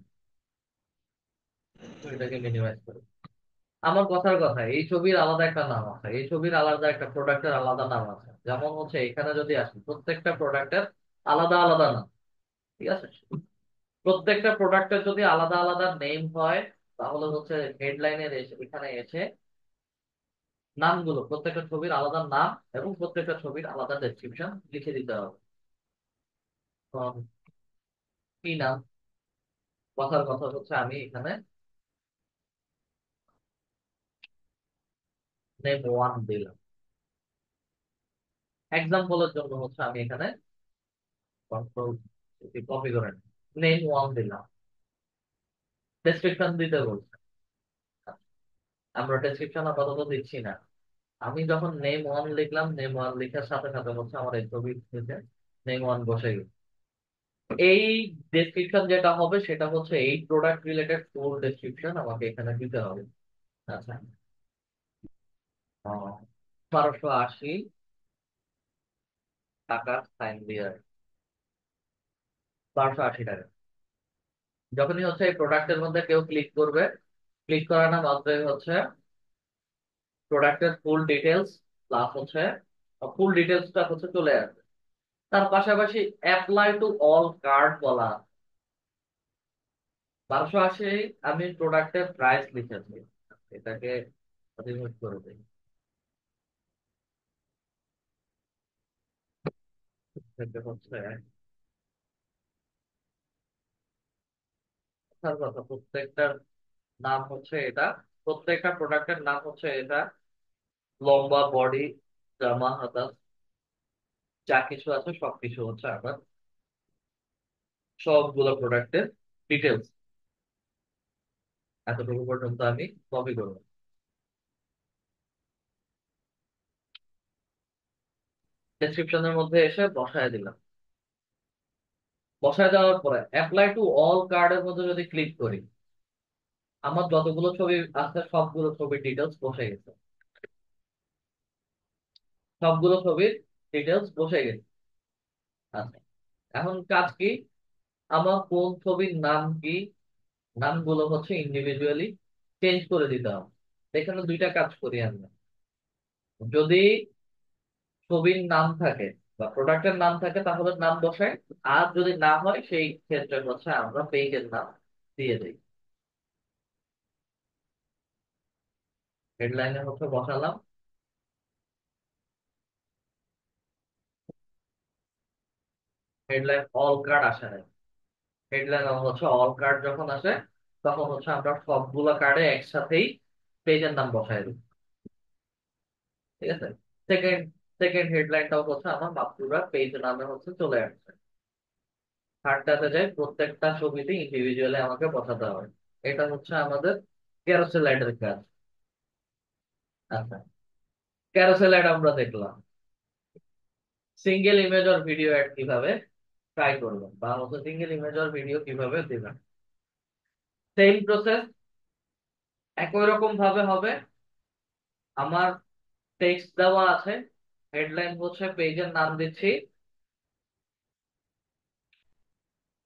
এটাকে মিনিমাইজ করি, আমার কথার কথা এই ছবির আলাদা একটা নাম আছে, এই ছবির আলাদা একটা প্রোডাক্টের আলাদা নাম আছে। যেমন হচ্ছে এখানে যদি আসি, প্রত্যেকটা প্রোডাক্টের আলাদা আলাদা নাম, ঠিক আছে। প্রত্যেকটা প্রোডাক্টের যদি আলাদা আলাদা নেম হয়, তাহলে হচ্ছে হেডলাইনের এখানে এসে নামগুলো, প্রত্যেকটা ছবির আলাদা নাম এবং প্রত্যেকটা ছবির আলাদা ডেসক্রিপশন লিখে দিতে হবে। এখন কি নাম, কথার কথা হচ্ছে আমি এখানে নেম ওয়ান দিলাম। এক্সাম্পলের জন্য হচ্ছে আমি এখানে কন্ট্রোল কপি করে নেম ওয়ান দিলাম। ডেসক্রিপশন দিতে বলছে, আমরা ডেসক্রিপশন আপাতত দিচ্ছি না। আমি যখন নেম ওয়ান লিখলাম, নেম ওয়ান লেখার সাথে সাথে হচ্ছে আমার এই ছবি থেকে নেম ওয়ান বসে গেছে। এই ডেসক্রিপশন যেটা হবে সেটা হচ্ছে এই প্রোডাক্ট রিলেটেড ফুল ডেসক্রিপশন আমাকে এখানে দিতে হবে। আচ্ছা, 1280 টাকার সাইন দিয়ে, 1280 টাকা। যখনই হচ্ছে এই প্রোডাক্টের মধ্যে কেউ ক্লিক করবে, ক্লিক করানো মাত্রই হচ্ছে প্রোডাক্টের ফুল ডিটেলস প্লাস হচ্ছে ফুল ডিটেলসটা হচ্ছে চলে আসবে। তার পাশাপাশি অ্যাপ্লাই টু অল কার্ড বলা আছে। 1280 আমি প্রোডাক্টের প্রাইস লিখেছি, এটাকে রিমুভ করে দিই। এটা হচ্ছে কথার কথা, প্রত্যেকটার নাম হচ্ছে এটা, প্রত্যেকটা প্রোডাক্টের নাম হচ্ছে এটা। লম্বা বডি, জামা, হাতা, যা কিছু আছে সবকিছু হচ্ছে আমার সবগুলো প্রোডাক্টের ডিটেলস। এতটুকু পর্যন্ত আমি কপি করবো, ডেসক্রিপশনের মধ্যে এসে বসায় দিলাম। বসায় দেওয়ার পরে অ্যাপ্লাই টু অল কার্ডের মধ্যে যদি ক্লিক করি, আমার যতগুলো ছবি আছে সবগুলো ছবির ডিটেলস বসে গেছে, সবগুলো ছবির ডিটেলস বসে গেছে। আচ্ছা, এখন কাজ কি, আমার কোন ছবির নাম কি, নামগুলো হচ্ছে ইন্ডিভিজুয়ালি চেঞ্জ করে দিতে হবে। এখানে দুইটা কাজ করি আমরা। যদি ছবির নাম থাকে বা প্রোডাক্টের নাম থাকে তাহলে নাম বসাই, আর যদি না হয় সেই ক্ষেত্রে হচ্ছে আমরা পেজের নাম দিয়ে দিই। হেডলাইনে হচ্ছে বসালাম, হেডলাইন অল কার্ড আসে নাই। হেডলাইন হচ্ছে অল কার্ড যখন আসে তখন হচ্ছে আমরা সবগুলো কার্ডে একসাথেই পেজের নাম বসাই দিই, ঠিক আছে। সেকেন্ড সেকেন্ড হেডলাইনটাও হচ্ছে আমার মাতৃরা পেজ নামে হচ্ছে চলে আসছে। থার্ডটাতে যাই, প্রত্যেকটা ছবিতে ইন্ডিভিজুয়ালি আমাকে বসাতে হবে। এটা হচ্ছে আমাদের ক্যারোসেল অ্যাডের কাজ। আচ্ছা, ক্যারোসেল অ্যাড আমরা দেখলাম। সিঙ্গেল ইমেজ আর ভিডিও অ্যাড কিভাবে ট্রাই করবেন বা হচ্ছে সিঙ্গেল ইমেজ আর ভিডিও কিভাবে দিবেন, সেম প্রসেস একই রকম ভাবে হবে। আমার টেক্সট দেওয়া আছে, হেডলাইন হচ্ছে পেজের নাম দিচ্ছি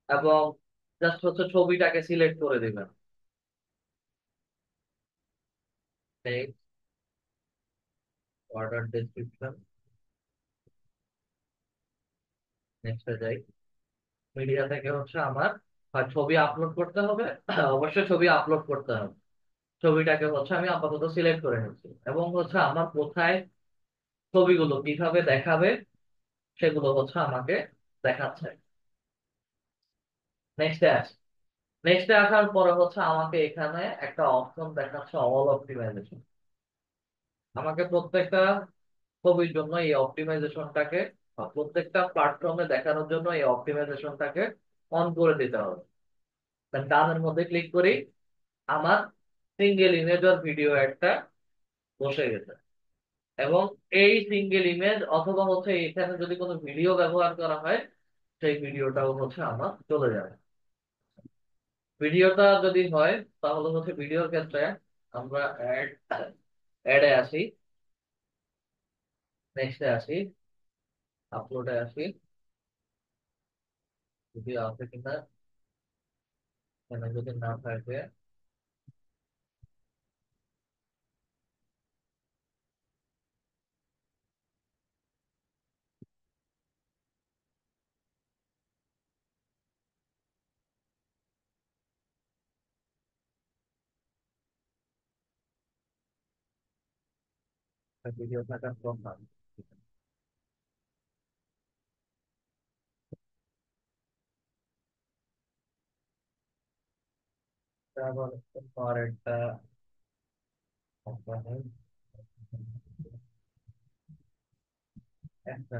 এবং জাস্ট হচ্ছে ছবিটাকে সিলেক্ট করে দিবেন। টেক্সট, অর্ডার ডেসক্রিপশন, নেক্সটে যাই। মিডিয়া থেকে হচ্ছে আমার হয় ছবি আপলোড করতে হবে, অবশ্যই ছবি আপলোড করতে হবে। ছবিটাকে হচ্ছে আমি আপাতত সিলেক্ট করে নিচ্ছি, এবং হচ্ছে আমার কোথায় ছবিগুলো কিভাবে দেখাবে সেগুলো হচ্ছে আমাকে দেখাচ্ছে। নেক্সটে আসি। নেক্সটে আসার পরে হচ্ছে আমাকে এখানে একটা অপশন দেখাচ্ছে অল অপটিমাইজেশন। আমাকে প্রত্যেকটা ছবির জন্য এই অপটিমাইজেশনটাকে, প্রত্যেকটা প্ল্যাটফর্মে দেখানোর জন্য এই অপটিমাইজেশনটাকে অন করে দিতে হবে। ডানের মধ্যে ক্লিক করি, আমার সিঙ্গেল ইমেজ আর ভিডিও একটা বসে গেছে। এবং এই সিঙ্গেল ইমেজ অথবা হচ্ছে এখানে যদি কোনো ভিডিও ব্যবহার করা হয়, সেই ভিডিওটাও হচ্ছে আমার চলে যাবে। ভিডিওটা যদি হয় তাহলে হচ্ছে ভিডিওর ক্ষেত্রে আমরা অ্যাডে আসি, নেক্সটে আসি, আপলোডে আসি, যদি আছে কিনা, এখানে যদি না থাকে ভিডিও থাকার কথা। তারপর একটা একটা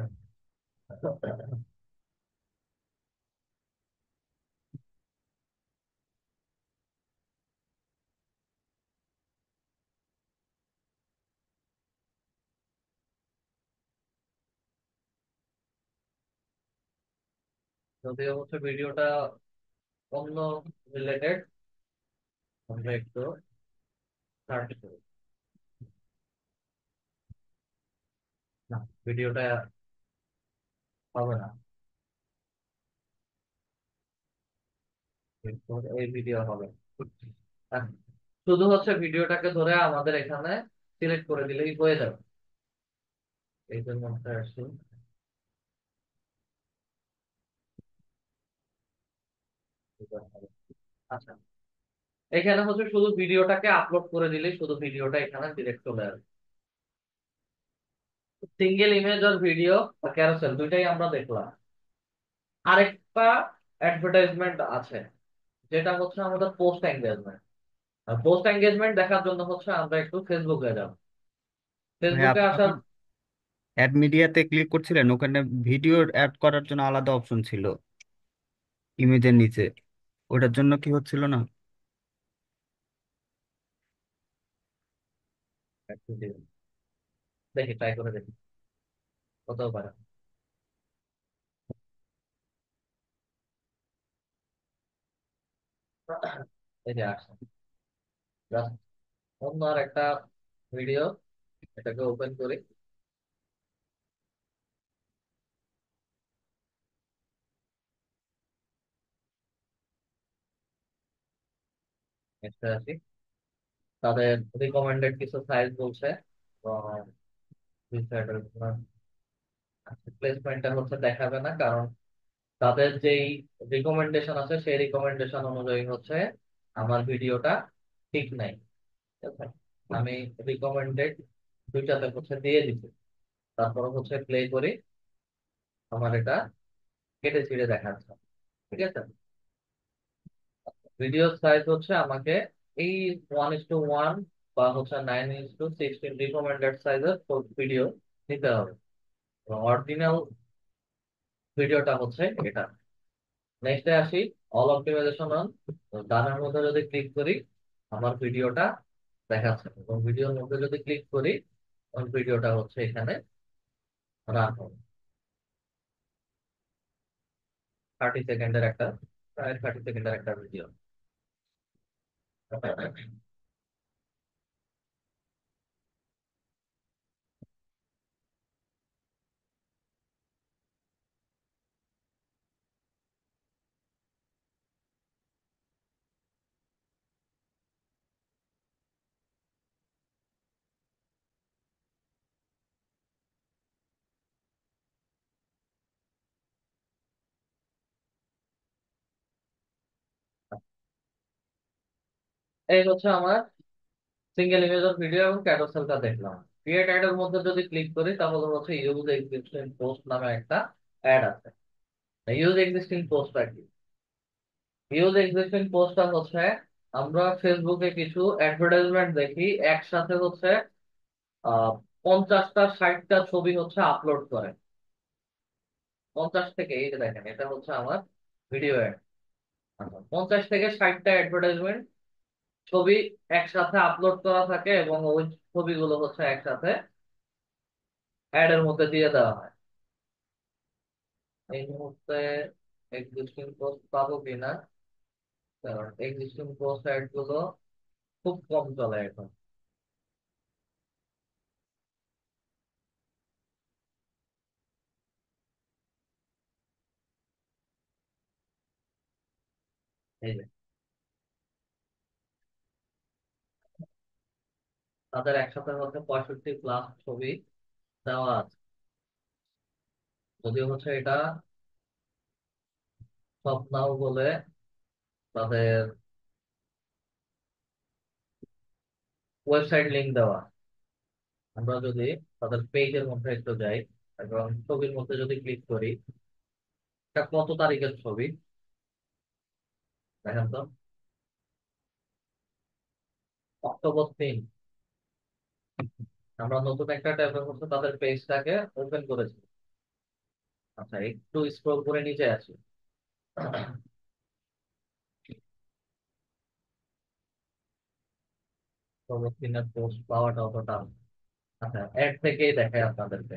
যদিও হচ্ছে ভিডিওটা অন্য রিলেটেড, আমরা একটু সার্চ করি। না, ভিডিওটা হবে না, এই ভিডিও হবে। আহ, শুধু হচ্ছে ভিডিওটাকে ধরে আমাদের এখানে সিলেক্ট করে দিলেই হয়ে যাবে। এই জন্য মধ্যে আসি। আচ্ছা, এখানে হচ্ছে শুধু ভিডিওটাকে আপলোড করে দিলেই শুধু ভিডিওটা এখানে ডিরেক্ট চলে আসবে। সিঙ্গেল ইমেজ আর ভিডিও বা ক্যারোসেল দুইটাই আমরা দেখলাম। আরেকটা অ্যাডভার্টাইজমেন্ট আছে, যেটা হচ্ছে আমাদের পোস্ট এঙ্গেজমেন্ট। পোস্ট এঙ্গেজমেন্ট দেখার জন্য হচ্ছে আমরা একটু ফেসবুকে যাব। মানে ফেসবুকে আপনি আসার যখন অ্যাড মিডিয়াতে ক্লিক করছিলেন ওখানে ভিডিও অ্যাড করার জন্য আলাদা অপশন ছিল ইমেজের নিচে, ওটার জন্য কি হচ্ছিল না? একটু দেখি, ট্রাই করে দেখি, হতেও পারে। এই যে আসছে, জাস্ট অন্য আর একটা ভিডিও, এটাকে ওপেন করি। নেক্সট আসি, তাদের রিকমেন্ডেড কিছু সাইজ বলছে। প্লেসমেন্টটা হচ্ছে দেখাবে না, কারণ তাদের যেই রিকমেন্ডেশন আছে সেই রিকমেন্ডেশন অনুযায়ী হচ্ছে আমার ভিডিওটা ঠিক নাই। ঠিক আছে? আমি রিকমেন্ডেড দুইটাতে হচ্ছে দিয়ে দিচ্ছি, তারপর হচ্ছে প্লে করি, আমার এটা কেটে ছিঁড়ে দেখাচ্ছে। ঠিক আছে, ভিডিও সাইজ হচ্ছে আমাকে এই 1:1 বা হচ্ছে 9:16 রিকমেন্ডেড সাইজের ভিডিও নিতে হবে। অরিজিনাল ভিডিওটা হচ্ছে এটা। নেক্সটে আসি, অল অপটিমাইজেশন অন। ডানের মধ্যে যদি ক্লিক করি আমার ভিডিওটা দেখাচ্ছে, এবং ভিডিওর মধ্যে যদি ক্লিক করি আমার ভিডিওটা হচ্ছে এখানে রান হবে। 30 সেকেন্ডের একটা, প্রায় 30 সেকেন্ডের একটা ভিডিও। এই হচ্ছে আমার সিঙ্গেল ইমেজের ভিডিও এবং ক্যাটাসেলটা দেখলাম। ক্রিয়েট অ্যাড এর মধ্যে যদি ক্লিক করি তাহলে হচ্ছে ইউজ এক্সিস্টিং পোস্ট নামে একটা অ্যাড আছে। ইউজ এক্সিস্টিং পোস্টটা কি? ইউজ এক্সিস্টিং পোস্টটা হচ্ছে আমরা ফেসবুকে কিছু অ্যাডভার্টাইজমেন্ট দেখি, একসাথে হচ্ছে 50টা 60টা ছবি হচ্ছে আপলোড করে। 50 থেকে, এই যে দেখেন এটা হচ্ছে আমার ভিডিও অ্যাড। 50 থেকে 60টা অ্যাডভার্টাইজমেন্ট ছবি একসাথে আপলোড করা থাকে এবং ওই ছবিগুলো হচ্ছে একসাথে অ্যাড এর মধ্যে দিয়ে দেওয়া হয়। এই মুহূর্তে এক্সিস্টিং পোস্ট পাবো কিনা, কারণ এক্সিস্টিং পোস্ট অ্যাড গুলো খুব কম চলে এখন। এই যে তাদের একসাথে হচ্ছে 65+ ছবি দেওয়া আছে। যদিও হচ্ছে এটা সব নাও বলে তাদের ওয়েবসাইট লিংক দেওয়া। আমরা যদি তাদের পেজের মধ্যে একটু যাই এবং ছবির মধ্যে যদি ক্লিক করি, এটা কত তারিখের ছবি দেখেন তো, অক্টোবর 3। আমরা নতুন একটা ট্যাবের মধ্যে তাদের পেজটাকে ওপেন করেছি। আচ্ছা, একটু স্ক্রল করে নিচে আসি। অক্টোবর 3-এর পোস্ট পাওয়াটা অত টান। আচ্ছা, অ্যাড থেকেই দেখায় আপনাদেরকে।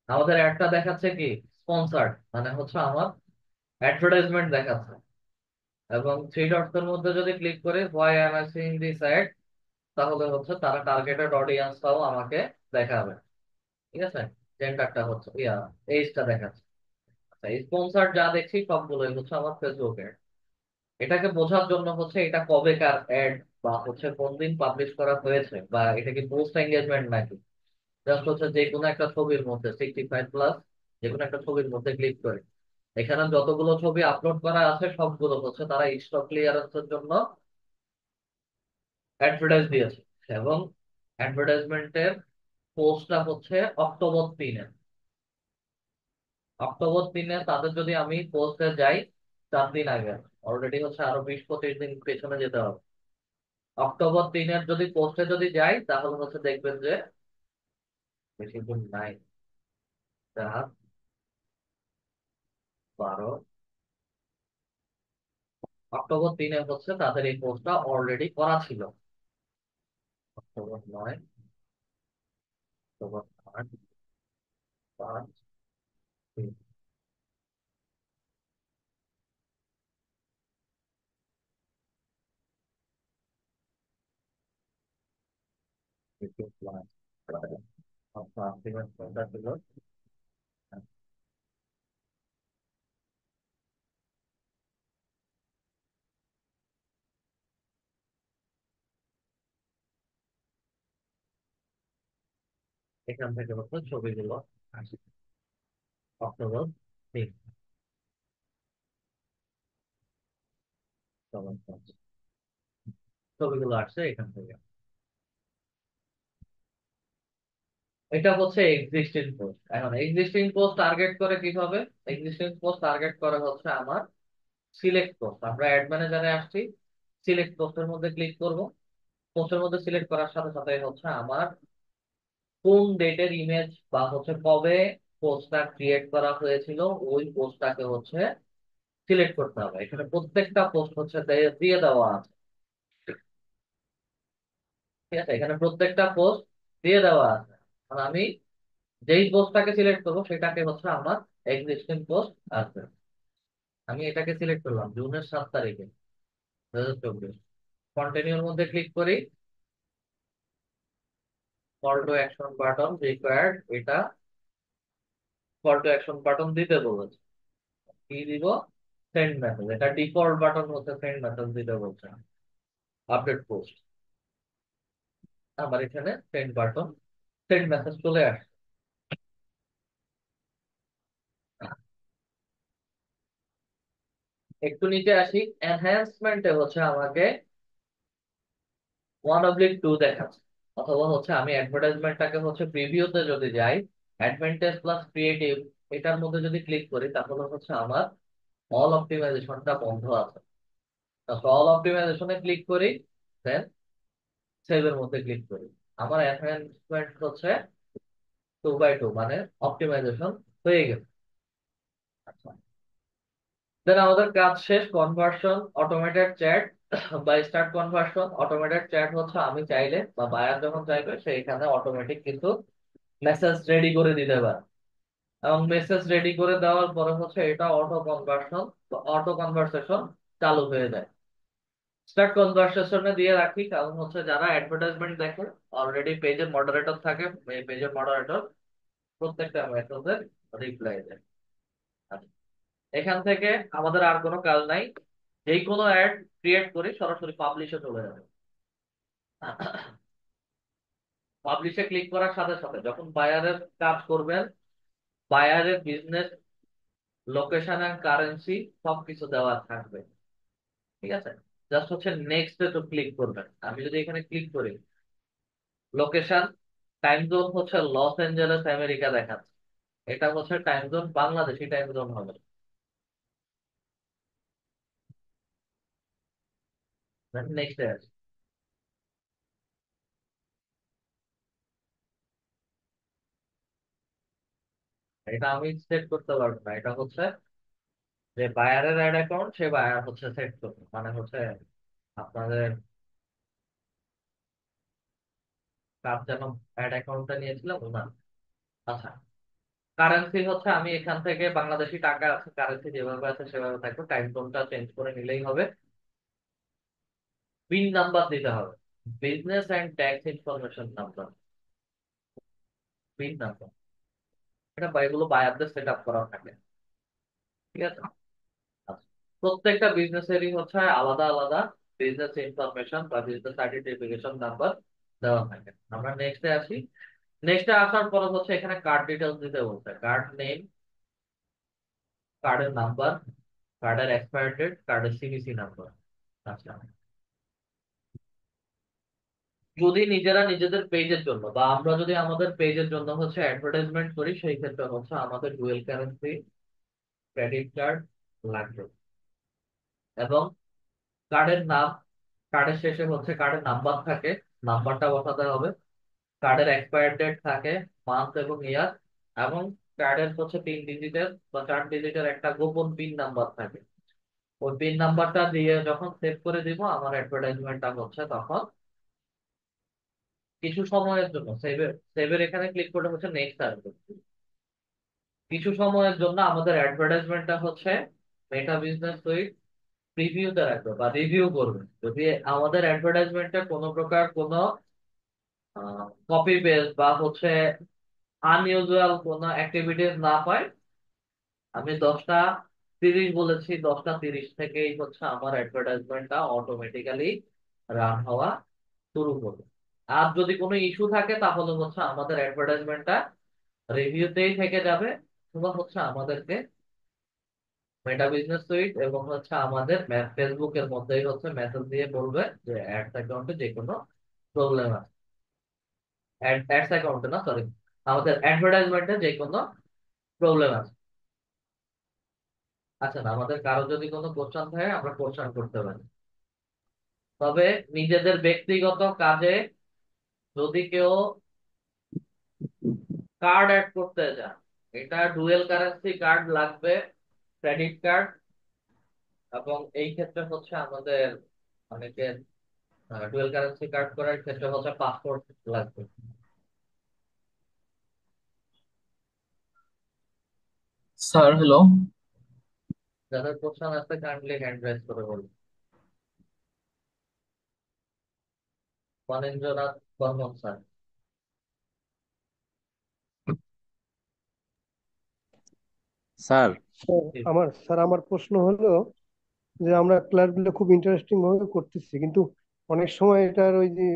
আমাদের অ্যাডটা দেখাচ্ছে কি স্পন্সার্ড, মানে হচ্ছে আমার অ্যাডভার্টাইজমেন্ট দেখাচ্ছে। এবং থ্রি ডটস এর মধ্যে যদি ক্লিক করে why I am seeing this ad, তাহলে হচ্ছে তারা টার্গেটেড অডিয়েন্সটাও আমাকে দেখাবে। ঠিক আছে, জেন্ডারটা হচ্ছে এইজটা দেখাচ্ছে। আচ্ছা, স্পন্সার যা দেখছি সবগুলোই হচ্ছে আমার ফেসবুকের। এটাকে বোঝার জন্য হচ্ছে এটা কবেকার অ্যাড, বা হচ্ছে কোন দিন পাবলিশ করা হয়েছে, বা এটা কি পোস্ট এঙ্গেজমেন্ট নাকি। জাস্ট হচ্ছে যে কোনো একটা ছবির মধ্যে 65+, যে কোনো একটা ছবির মধ্যে ক্লিক করে এখানে যতগুলো ছবি আপলোড করা আছে সবগুলো হচ্ছে তারা স্টক ক্লিয়ারেন্সের জন্য অ্যাডভার্টাইজ দিয়েছে। এবং অ্যাডভার্টাইজমেন্টের পোস্টটা হচ্ছে অক্টোবর 3-এ। অক্টোবর 3-এ তাদের যদি আমি পোস্টে যাই 4 দিন আগে, অলরেডি হচ্ছে আরো 20-25 দিন পেছনে যেতে হবে। অক্টোবর 3-এর যদি পোস্টে যদি যাই তাহলে হচ্ছে দেখবেন যে বেশি দিন নাই। 4, 12, অক্টোবর 3-এ হচ্ছে তাদের এই পোস্টটা অলরেডি করা ছিল। অক্টোবর 9, অক্টোবর 8, 5, 3, প্লাস কোনটা ছিল। এখান থেকে হচ্ছে ছবিগুলো আসে। অক্টোবর 3, অক্টোবর 5, ছবিগুলো আসছে এখান থেকে। এটা হচ্ছে এক্সিস্টিং পোস্ট। এখন এক্সিস্টিং পোস্ট টার্গেট করে কিভাবে? এক্সিস্টিং পোস্ট টার্গেট করে হচ্ছে আমার সিলেক্ট পোস্ট। আমরা অ্যাড ম্যানেজারে আসছি, সিলেক্ট পোস্টের মধ্যে ক্লিক করব। পোস্টের মধ্যে সিলেক্ট করার সাথে সাথে হচ্ছে আমার কোন ডেটের ইমেজ বা হচ্ছে কবে পোস্টটা ক্রিয়েট করা হয়েছিল ওই পোস্টটাকে হচ্ছে সিলেক্ট করতে হবে। এখানে প্রত্যেকটা পোস্ট হচ্ছে দিয়ে দেওয়া আছে। ঠিক আছে, এখানে প্রত্যেকটা পোস্ট দিয়ে দেওয়া আছে। আর আমি যেই পোস্টটাকে সিলেক্ট করবো সেটাকে হচ্ছে আমার এক্সিস্টিং পোস্ট আসবে। আমি এটাকে সিলেক্ট করলাম জুনের 7 তারিখে 2024। কন্টিনিউর মধ্যে ক্লিক করি, call to action button required, এটা কল টু অ্যাকশন বাটন দিতে বলেছে। কি দিব? Send message. এটা ডিফল্ট বাটন হচ্ছে সেন্ড মেসেজ দিতে বলছে। আপডেট পোস্ট, আমার এখানে সেন্ড বাটন, সেন্ড মেসেজ চলে আসে। একটু নিচে আসি, এনহ্যান্সমেন্টে হচ্ছে আমাকে 1/2 দেখাচ্ছে। অথবা হচ্ছে আমি অ্যাডভার্টাইজমেন্টটাকে হচ্ছে প্রিভিউতে যদি যাই, অ্যাডভান্টেজ প্লাস ক্রিয়েটিভ এটার মধ্যে যদি ক্লিক করি, তাহলে হচ্ছে আমার অল অপটিমাইজেশনটা বন্ধ আছে। অল অপটিমাইজেশনে ক্লিক করি, দেন সেভের মধ্যে ক্লিক করি, আমার অ্যাডভান্সমেন্ট হচ্ছে 2/2, মানে অপটিমাইজেশন হয়ে গেছে। আচ্ছা, দেন আমাদের কাজ শেষ। কনভার্সন, অটোমেটেড চ্যাট বা স্টার্ট কনভার্সন। অটোমেটেড চ্যাট হচ্ছে আমি চাইলে বা বায়ার যখন চাইবে সে এখানে অটোমেটিক কিন্তু মেসেজ রেডি করে দিতে পারে, এবং মেসেজ রেডি করে দেওয়ার পরে হচ্ছে এটা অটো কনভার্সন বা অটো কনভারসেশন চালু হয়ে যায়। স্টার্ট কনভারসেশনে দিয়ে রাখি, কারণ হচ্ছে যারা অ্যাডভার্টাইজমেন্ট দেখে অলরেডি পেজের মডারেটর থাকে, এই পেজের মডারেটর প্রত্যেকটা মেসেজের রিপ্লাই দেয়। আচ্ছা, এখান থেকে আমাদের আর কোনো কাজ নাই, যে কোনো অ্যাড ক্রিয়েট করে সরাসরি পাবলিশে চলে যাবে। পাবলিশে ক্লিক করার সাথে সাথে যখন বায়ারের কাজ করবেন, বায়ারের বিজনেস লোকেশন এন্ড কারেন্সি সবকিছু দেওয়া থাকবে। ঠিক আছে, জাস্ট হচ্ছে নেক্সট একটু ক্লিক করবেন। আমি যদি এখানে ক্লিক করি, লোকেশন, টাইম জোন হচ্ছে লস অ্যাঞ্জেলেস আমেরিকা দেখাচ্ছে, এটা হচ্ছে time zone Bangladeshi time zone হবে। নেক্সট আছে, এটা আমি সেট করতে পারবো না, এটা হচ্ছে যে বায়ারের অ্যাড অ্যাকাউন্ট সে বায়ার হচ্ছে সেট করবে, মানে হচ্ছে আপনাদের কার যেন অ্যাড অ্যাকাউন্টটা নিয়েছিলাম না। আচ্ছা, কারেন্সি হচ্ছে আমি এখান থেকে বাংলাদেশি টাকা আছে, কারেন্সি যেভাবে আছে সেভাবে থাকবে, টাইম জোনটা চেঞ্জ করে নিলেই হবে। পিন নাম্বার দিতে হবে, business and tax information number, pin number. এটা এগুলো বায়ারদের সেট আপ করা থাকে। ঠিক আছে, আচ্ছা, প্রত্যেকটা বিজনেসেরই হচ্ছে আলাদা আলাদা বিজনেস ইনফরমেশন বা বিজনেস আইডেন্টিফিকেশন নাম্বার দেওয়া থাকে। আমরা নেক্সটে আসি। নেক্সটে আসার পর হচ্ছে এখানে কার্ড ডিটেলস দিতে বলছে, কার্ড নেম, কার্ডের নাম্বার, কার্ডের এক্সপায়ার ডেট, কার্ডের সিভিসি নাম্বার। আচ্ছা, যদি নিজেরা নিজেদের পেজের জন্য বা আমরা যদি আমাদের পেজের জন্য হচ্ছে অ্যাডভার্টাইজমেন্ট করি, সেই ক্ষেত্রে হচ্ছে আমাদের ডুয়েল কারেন্সি ক্রেডিট কার্ড লাগবে, এবং কার্ডের নাম, কার্ডের শেষে হচ্ছে কার্ডের নাম্বার থাকে, নাম্বারটা বসাতে হবে। কার্ডের এক্সপায়ার ডেট থাকে, মান্থ এবং ইয়ার, এবং কার্ডের হচ্ছে 3 ডিজিটের বা 4 ডিজিটের একটা গোপন পিন নাম্বার থাকে। ওই পিন নাম্বারটা দিয়ে যখন সেভ করে দিব, আমার অ্যাডভার্টাইজমেন্টটা হচ্ছে তখন কিছু সময়ের জন্য সেভের সেভের এখানে ক্লিক করে হচ্ছে নেক্সট আসবে। কিছু সময়ের জন্য আমাদের অ্যাডভার্টাইজমেন্টটা হচ্ছে মেটা বিজনেস সুইট প্রিভিউতে রাখবে বা রিভিউ করবে। যদি আমাদের অ্যাডভার্টাইজমেন্টে কোনো প্রকার কোনো কপি পেস্ট বা হচ্ছে আনইউজুয়াল কোনো অ্যাক্টিভিটিস না পায়, আমি 10টা 30 বলেছি, 10টা 30 থেকেই হচ্ছে আমার অ্যাডভার্টাইজমেন্টটা অটোমেটিক্যালি রান হওয়া শুরু করবে। আর যদি কোনো ইস্যু থাকে তাহলে হচ্ছে আমাদের অ্যাডভার্টাইজমেন্টটা রিভিউতেই থেকে যাবে, অথবা হচ্ছে আমাদেরকে মেটা বিজনেস সুইট এবং হচ্ছে আমাদের ফেসবুকের মধ্যেই হচ্ছে মেসেজ দিয়ে বলবে যে অ্যাডস অ্যাকাউন্টে যে কোনো প্রবলেম আছে। অ্যাডস অ্যাকাউন্টে না, সরি, আমাদের অ্যাডভার্টাইজমেন্টে যে কোনো প্রবলেম আছে। আচ্ছা, না আমাদের কারো যদি কোনো কোশ্চেন থাকে আমরা কোশ্চেন করতে পারি। তবে নিজেদের ব্যক্তিগত কাজে যদি কেউ কার্ড অ্যাড করতে চান, এটা ডুয়েল কারেন্সি কার্ড লাগবে, ক্রেডিট কার্ড, এবং এই ক্ষেত্রে হচ্ছে আমাদের অনেকের ডুয়েল কারেন্সি কার্ড করার ক্ষেত্রে হচ্ছে পাসপোর্ট লাগবে। Sir hello. যাদের কোশ্চেন আছে কাইন্ডলি হ্যান্ড রাইজ করে বলুন। ফণীন্দ্রনাথ বর্মন স্যার। স্যার, আমার প্রশ্ন হলো যে আমরা ক্লাসগুলো খুব ইন্টারেস্টিং ভাবে করতেছি, কিন্তু অনেক সময় এটার ওই যে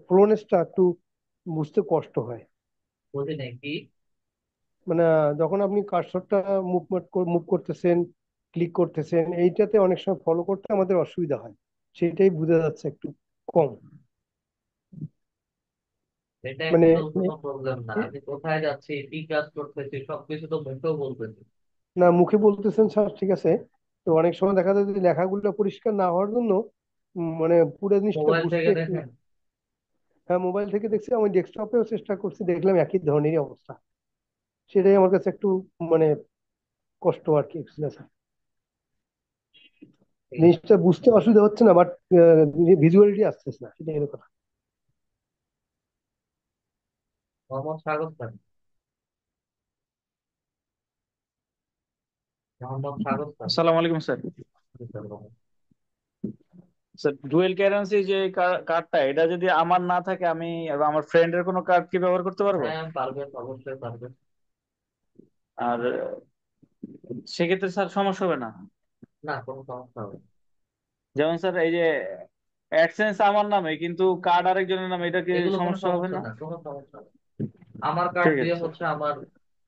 ফ্লোনেসটা একটু বুঝতে কষ্ট হয়। বুঝি নাই কি? মানে যখন আপনি কার্সরটা মুভ করতেছেন, ক্লিক করতেছেন, এইটাতে অনেক সময় ফলো করতে আমাদের অসুবিধা হয়, সেটাই বোঝা যাচ্ছে একটু কম। এটা মানে অ্যাকচুয়াল কোনো প্রবলেম না, আমি কোথায় যাচ্ছি কি কাজ করতেছি সবকিছু তো মুখেও বলতেছি। না, মুখে বলতেছেন স্যার, ঠিক আছে। তো অনেক সময় দেখা যায় যে লেখাগুলো পরিষ্কার না হওয়ার জন্য মানে পুরো জিনিসটা মোবাইল বুঝতে থেকে একটু। দেখেন। হ্যাঁ, মোবাইল থেকে দেখছি, আমি ডেস্কটপেও চেষ্টা করছি, দেখলাম একই ধরনেরই অবস্থা। সেটাই আমার কাছে একটু মানে কষ্ট আর কি, বুঝলে স্যার। ঠিক আছে। জিনিসটা বুঝতে অসুবিধা হচ্ছে না, বাট ভিজুয়ালিটি আসতেছে না, সেটাই হলো কথা। মোহাম্মদ স্বাগত স্যার। মোহাম্মদ স্বাগত স্যার। আসসালামু আলাইকুম স্যার। জি স্যার, বলুন। স্যার ডুয়েল কারেন্সি যে কার্ডটা, এটা যদি আমার না থাকে, আমি বা আমার ফ্রেন্ডের কোনো কার্ড কি ব্যবহার করতে পারবো? হ্যাঁ পারবেন, অবশ্যই পারবেন। আর সেক্ষেত্রে স্যার সমস্যা হবে না? না, কোনো সমস্যা হবে না। যেমন স্যার এই যে অ্যাডসেন্স আমার নামে কিন্তু কার্ড আরেকজনের নামে, এটা কি এগুলো কোনো সমস্যা হবে সমস্যা না? না, কোনো সমস্যা না। আমার কার্ড ঠিক দিয়ে আছে স্যার। আমার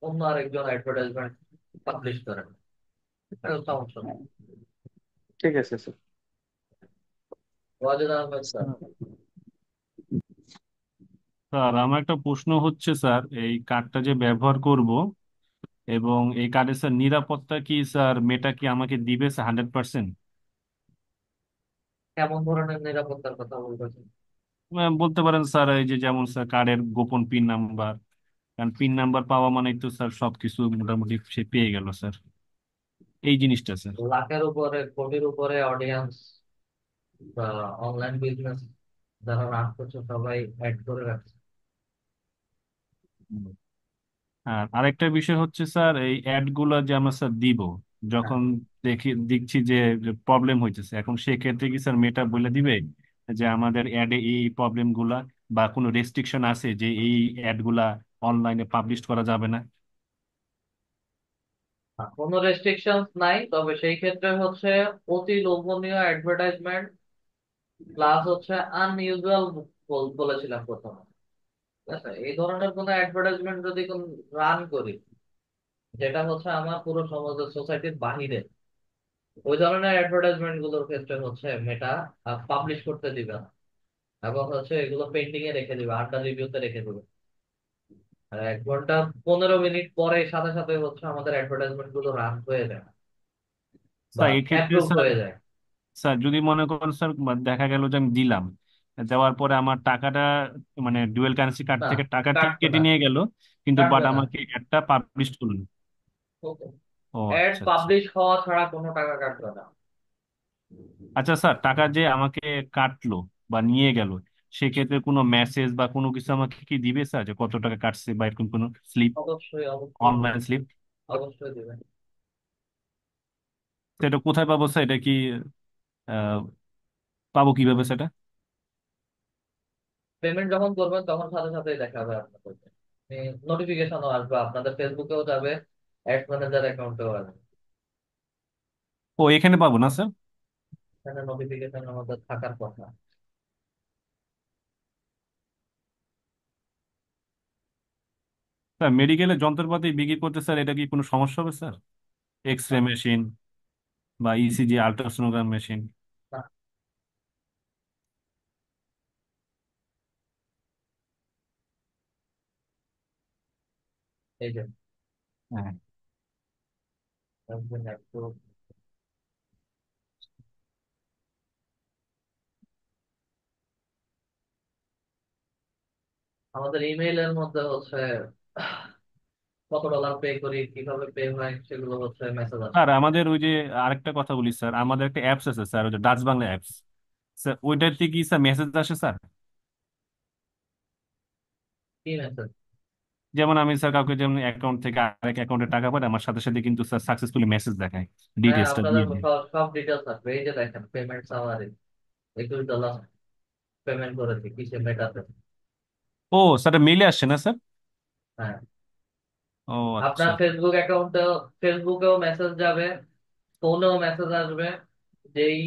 অন্য আরেকজন অ্যাডভার্টাইজমেন্ট পাবলিশ করেন, এটা সমস্যা নেই। ঠিক আছে sir. Wajed Ahmed sir. Sir আমার একটা প্রশ্ন হচ্ছে স্যার, এই কার্ডটা যে ব্যবহার করব এবং এই কার্ডের স্যার নিরাপত্তা কি স্যার মেটা কি আমাকে দিবে স্যার 100%? কেমন ধরনের নিরাপত্তার কথা বলতেছেন? বলতে পারেন স্যার এই যে যেমন স্যার কার্ডের গোপন পিন নাম্বার, কারণ পিন নাম্বার পাওয়া মানে তো স্যার সবকিছু মোটামুটি সে পেয়ে গেল স্যার, এই জিনিসটা স্যার। লাখের উপরে, কোটির উপরে অডিয়েন্স বা অনলাইন বিজনেস যারা রান করছে সবাই অ্যাড করে রাখছে। আর আরেকটা বিষয় হচ্ছে স্যার, এই অ্যাড গুলা যে আমরা স্যার দিব, হ্যাঁ, যখন দেখছি যে প্রবলেম হইতেছে, এখন সেক্ষেত্রে কি স্যার মেটা বলে দিবে যে আমাদের অ্যাডে এই প্রবলেম গুলা বা কোনো রেস্ট্রিকশন আছে যে এই অ্যাড গুলা অনলাইনে পাবলিশ করা যাবে না? কোনো রেস্ট্রিকশন নাই, তবে সেই ক্ষেত্রে অতি লোভনীয় অ্যাডভার্টাইজমেন্ট প্লাস আনইউজুয়াল বলেছিলাম প্রথমে। ঠিক আছে, এই ধরনের কোনো অ্যাডভার্টাইজমেন্ট যদি রান করি যেটা আমার পুরো সমাজের সোসাইটির বাহিরে, ওই ধরনের অ্যাডভার্টাইজমেন্ট গুলোর ক্ষেত্রে মেটা পাবলিশ করতে দিবে না, এবং এগুলো পেন্ডিং এ রেখে দিবে, আন্ডার রিভিউতে রেখে দিবে। আর 1 ঘন্টা 15 মিনিট পরে সাথে সাথে আমাদের অ্যাডভার্টাইজমেন্ট গুলো রান হয়ে যায় বা স্যার এই ক্ষেত্রে অ্যাপ্রুভ স্যার, হয়ে যায়। স্যার যদি মনে করেন স্যার দেখা গেল যে আমি দিলাম, দেওয়ার পরে আমার টাকাটা মানে ডুয়েল কারেন্সি কার্ড না, থেকে টাকা ঠিক কাটবে কেটে না, নিয়ে গেল, কিন্তু বাট কাটবে না। আমাকে একটা পাবলিশ করুন। ও অ্যাড আচ্ছা আচ্ছা। পাবলিশ হওয়া ছাড়া কোনো টাকা কাটবে না। আচ্ছা স্যার, টাকা যে আমাকে কাটলো বা নিয়ে গেল, সেক্ষেত্রে কোনো মেসেজ বা কোনো কিছু আমাকে কি দিবে স্যার যে কত টাকা কাটছে বা এরকম কোনো স্লিপ, অবশ্যই, অবশ্যই দিবেন। Online slip? অবশ্যই দিবেন। সেটা কোথায় পাবো স্যার? এটা কি আহ, পাবো কিভাবে সেটা? পেমেন্ট যখন করবেন তখন সাথে সাথেই দেখাবে আপনাদের, নোটিফিকেশনও আসবে, আপনাদের ফেসবুকেও যাবে, অ্যাড ম্যানেজার অ্যাকাউন্টেও আসবে। ও এখানে পাবো না স্যার? এখানে নোটিফিকেশন আমাদের থাকার কথা। স্যার মেডিকেলে যন্ত্রপাতি বিক্রি করতে স্যার এটা কি কোনো সমস্যা হবে স্যার? এক্স রে মেশিন বা ইসিজি আলট্রাসোনোগ্রাম মেশিন? না, এই যে হ্যাঁ। একটু আমাদের ইমেইলের মধ্যে কত ডলার পে করি, কিভাবে পে হয়, সেগুলো মেসেজ আসে। স্যার আমাদের ওই যে আরেকটা কথা বলি স্যার, আমাদের একটা অ্যাপস আছে স্যার, ওই যে ডাচ বাংলা অ্যাপস, স্যার ওইটাতে কি স্যার মেসেজ আসে স্যার? কি মেসেজ? যেমন আমি স্যার কাউকে যেমন অ্যাকাউন্ট থেকে আরেক অ্যাকাউন্টে টাকা পাঠাই, আমার সাথে সাথে কিন্তু স্যার সাকসেসফুলি মেসেজ দেখায়, হ্যাঁ, ডিটেলসটা আপনাদের দিয়ে দেয়। সব সব ডিটেলস আসবে, এই যে দেখেন পেমেন্ট সামারি, $21 পেমেন্ট করেছি কিসে, মেটাতে। ও স্যার মেইলে আসছে না স্যার? হ্যাঁ, ও আপনার আচ্ছা। ফেসবুক অ্যাকাউন্টেও, ফেসবুকেও মেসেজ যাবে, ফোনেও মেসেজ আসবে, যেই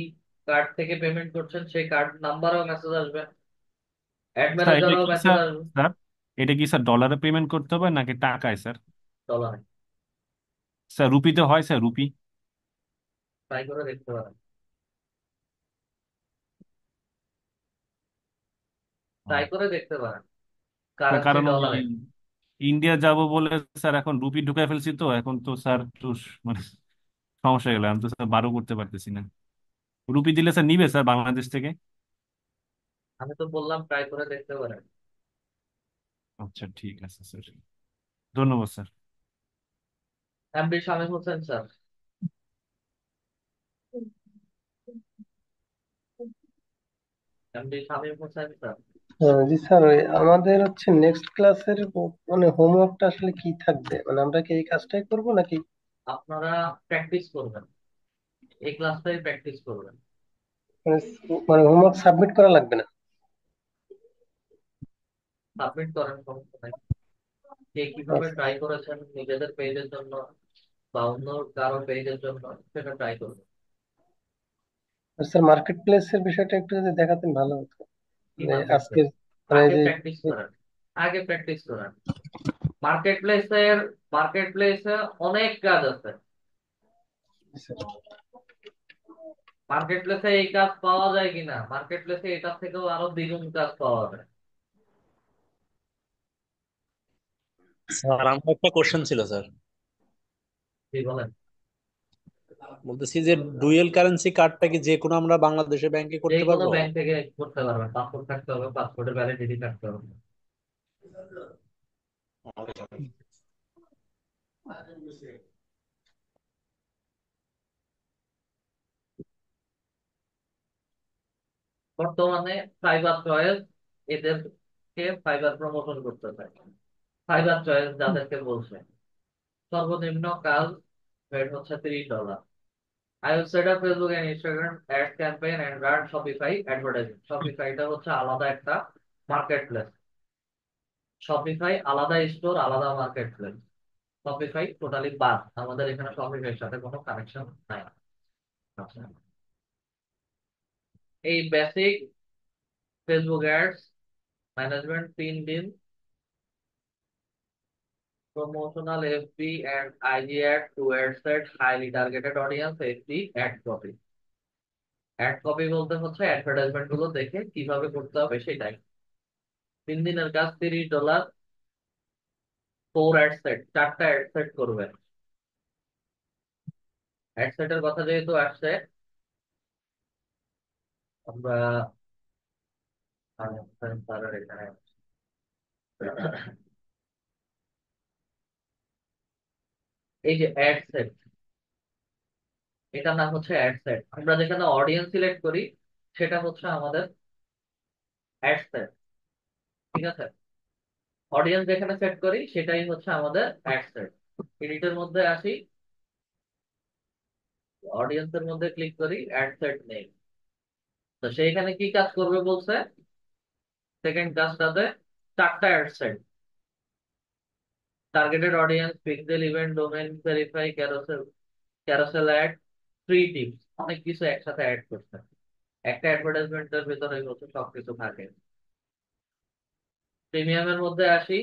কার্ড থেকে পেমেন্ট করছেন সেই কার্ড নাম্বারেও মেসেজ আসবে, অ্যাড স্যার এটা ম্যানেজারেও কি মেসেজ স্যার, আসবে। স্যার এটা কি স্যার ডলারে পেমেন্ট করতে হবে নাকি টাকায় স্যার? ডলার। স্যার রুপিতে হয় স্যার, রুপি? ট্রাই করে দেখতে পারেন, ট্রাই করে দেখতে পারেন। না, কারেন্সি কারণ ওই ডলারে। ইন্ডিয়া যাব বলে স্যার এখন রুপি ঢুকাই ফেলছি, তো এখন তো স্যার তো মানে সমস্যা গেল, আমি তো স্যার বারও করতে পারতেছি না। রুপি দিলে স্যার নিবে স্যার বাংলাদেশ থেকে? আমি তো বললাম ট্রাই করে দেখতে পারেন। আচ্ছা ঠিক আছে স্যার, ধন্যবাদ sir. MD Shamim Hossain sir. MD Shamim Hossain sir. জি স্যার, ওই আমাদের হচ্ছে নেক্সট ক্লাসের মানে হোমওয়ার্কটা আসলে কি থাকবে, মানে আমরা কি এই কাজটাই করব নাকি? আপনারা প্র্যাকটিস করবেন, এই ক্লাসটাই প্র্যাকটিস করবেন। মানে মানে হোমওয়ার্ক সাবমিট করা লাগবে না? সাবমিট করেন, সমস্যা নাই। কে কিভাবে আচ্ছা ট্রাই করেছেন নিজেদের পেজের জন্য বা অন্য কারো পেজের জন্য, সেটা ট্রাই করবেন। স্যার, মার্কেট প্লেসের বিষয়টা একটু যদি দেখাতেন ভালো হতো। কি মানে মার্কেট আজকে প্লেস? মানে এই আগে যে প্র্যাকটিস করেন, আগে প্র্যাকটিস করেন। মার্কেট প্লেসের, মার্কেট প্লেসে অনেক কাজ আছে। মার্কেট প্লেসে এই কাজ পাওয়া যায় কিনা, মার্কেট প্লেসে এটার থেকেও আরো দ্বিগুণ কাজ পাওয়া যায়। স্যার আমার একটা কোশ্চেন ছিল স্যার। কি বলেন? বলতেছি যে ডুয়েল কারেন্সি কার্ডটা কি যে কোনো আমরা বাংলাদেশের ব্যাংকে যে করতে কোনো পারবো? ব্যাংক থেকে করতে পারবেন, পাসপোর্ট থাকতে হবে, পাসপোর্টের ভ্যালিডিটি থাকতে হবে। বর্তমানে ফাইবার চয়েস এদেরকে ফাইবার প্রমোশন করতে চায়। ফাইবার চয়েস যাদেরকে বলছে, সর্বনিম্ন কাজ রেট হচ্ছে $30। I will set up Facebook and Instagram ad campaign and run Shopify advertising. শপিফাইটা হচ্ছে আলাদা একটা মার্কেট প্লেস। শপিফাই আলাদা স্টোর, আলাদা মার্কেট প্লেস। শপিফাই টোটালি বাদ, আমাদের এখানে শপিফাইয়ের সাথে কোনো কানেকশন নাই। আচ্ছা, এই বেসিক ফেসবুক অ্যাডস ম্যানেজমেন্ট 3 দিন, promotional FB and IG ad to ad set highly targeted audience, FB ad copy। Ad copy বলতে হচ্ছে অ্যাডভার্টাইজমেন্ট গুলো দেখে কিভাবে করতে হবে সেটাই। 3 দিনের কাজ, $30। 4 অ্যাড সেট, 4টা অ্যাড সেট করবেন। অ্যাড সেটের কথা যেহেতু আসছে, আমরা স্যারের এখানে এই যে অ্যাড সেট, এটার নাম হচ্ছে অ্যাড সেট। আমরা যেখানে অডিয়েন্স সিলেক্ট করি সেটা হচ্ছে আমাদের অ্যাড সেট, ঠিক আছে? অডিয়েন্স যেখানে সেট করি সেটাই হচ্ছে আমাদের অ্যাড সেট। এডিটের মধ্যে আসি, অডিয়েন্সের মধ্যে ক্লিক করি, অ্যাড সেট নেই। তো সেইখানে কি কাজ করবে বলছে, সেকেন্ড কাজটাতে 4টা ad set, targeted audience, pixel, event, domain verify, carousel, carousel ad, free tips, অনেক কিছু একসাথে অ্যাড করছে। একটা অ্যাডভার্টাইজমেন্টের ভিতরে হচ্ছে সবকিছু থাকে। প্রিমিয়ামের মধ্যে আসি,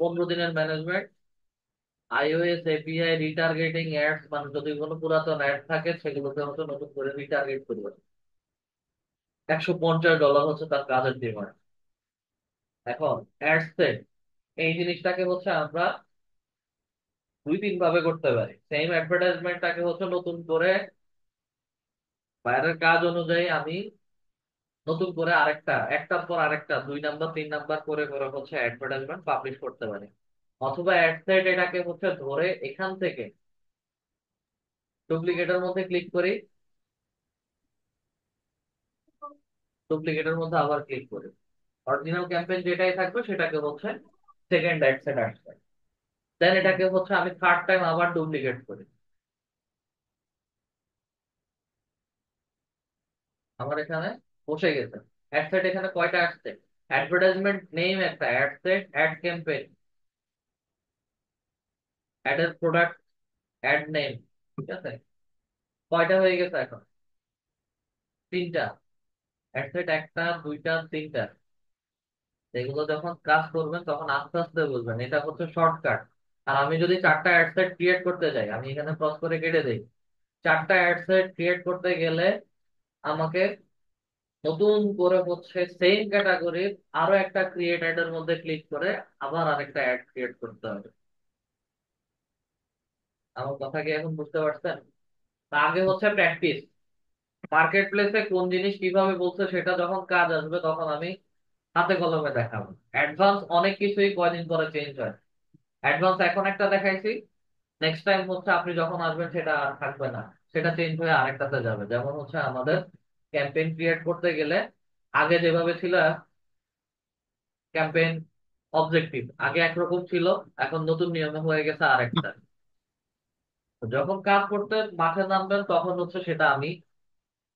15 দিনের management, iOS API retargeting ads, মানে যদি কোনো পুরাতন অ্যাড থাকে সেগুলোকে হচ্ছে নতুন করে রিটার্গেট করবে। $150 হচ্ছে তার কাজের ডিমান্ড। এখন অ্যাড সেট, এই জিনিসটাকে হচ্ছে আমরা 2-3 ভাবে করতে পারি। সেম অ্যাডভার্টাইজমেন্টটাকে হচ্ছে নতুন করে বাইরের কাজ অনুযায়ী আমি নতুন করে আরেকটা, একটার পর আরেকটা 2 নাম্বার 3 নাম্বার করে করে হচ্ছে অ্যাডভার্টাইজমেন্ট পাবলিশ করতে পারি। অথবা অ্যাড সেট এটাকে হচ্ছে ধরে এখান থেকে ডুপ্লিকেটের মধ্যে ক্লিক করি, ডুপ্লিকেটের মধ্যে আবার ক্লিক করি, অরিজিনাল ক্যাম্পেইন যেটাই থাকবে সেটাকে হচ্ছে সেকেন্ড অ্যাড সেট আসবে। দেন এটাকে হচ্ছে আমি থার্ড টাইম আবার ডুপ্লিকেট করি। আমার এখানে বসে গেছে। অ্যাড সেট এখানে কয়টা আসছে, অ্যাডভার্টাইজমেন্ট নেম একটা, অ্যাড সেট, অ্যাড ক্যাম্পেইন, অ্যাডের প্রোডাক্ট, অ্যাড নেম, ঠিক আছে? কয়টা হয়ে গেছে এখন? 3টা। অ্যাড সেট 1টা 2টা 3টা। এগুলো যখন কাজ করবেন তখন আস্তে আস্তে বুঝবেন, এটা হচ্ছে শর্টকাট। আর আমি যদি 4টা অ্যাড সেট ক্রিয়েট করতে যাই, আমি এখানে ক্রস করে কেটে দিই, 4টা অ্যাড সেট ক্রিয়েট করতে গেলে আমাকে নতুন করে হচ্ছে সেম ক্যাটাগরির আরো একটা ক্রিয়েট অ্যাড এর মধ্যে ক্লিক করে আবার আরেকটা অ্যাড ক্রিয়েট করতে হবে। আমার কথা কি এখন বুঝতে পারছেন? তা আগে হচ্ছে প্র্যাকটিস, মার্কেট প্লেসে কোন জিনিস কিভাবে বলছে সেটা যখন কাজ আসবে তখন আমি হাতে কলমে দেখাবো। অ্যাডভান্স অনেক কিছুই কয়দিন পরে চেঞ্জ হয়। অ্যাডভান্স এখন একটা দেখাইছি, নেক্সট টাইম হচ্ছে আপনি যখন আসবেন সেটা আর থাকবে না, সেটা চেঞ্জ হয়ে আরেকটাতে যাবে। যেমন হচ্ছে আমাদের ক্যাম্পেইন ক্রিয়েট করতে গেলে আগে যেভাবে ছিল ক্যাম্পেইন অবজেক্টিভ, আগে একরকম ছিল, এখন নতুন নিয়মে হয়ে গেছে আরেকটা। তো যখন কাজ করতে মাঠে নামবেন তখন হচ্ছে সেটা আমি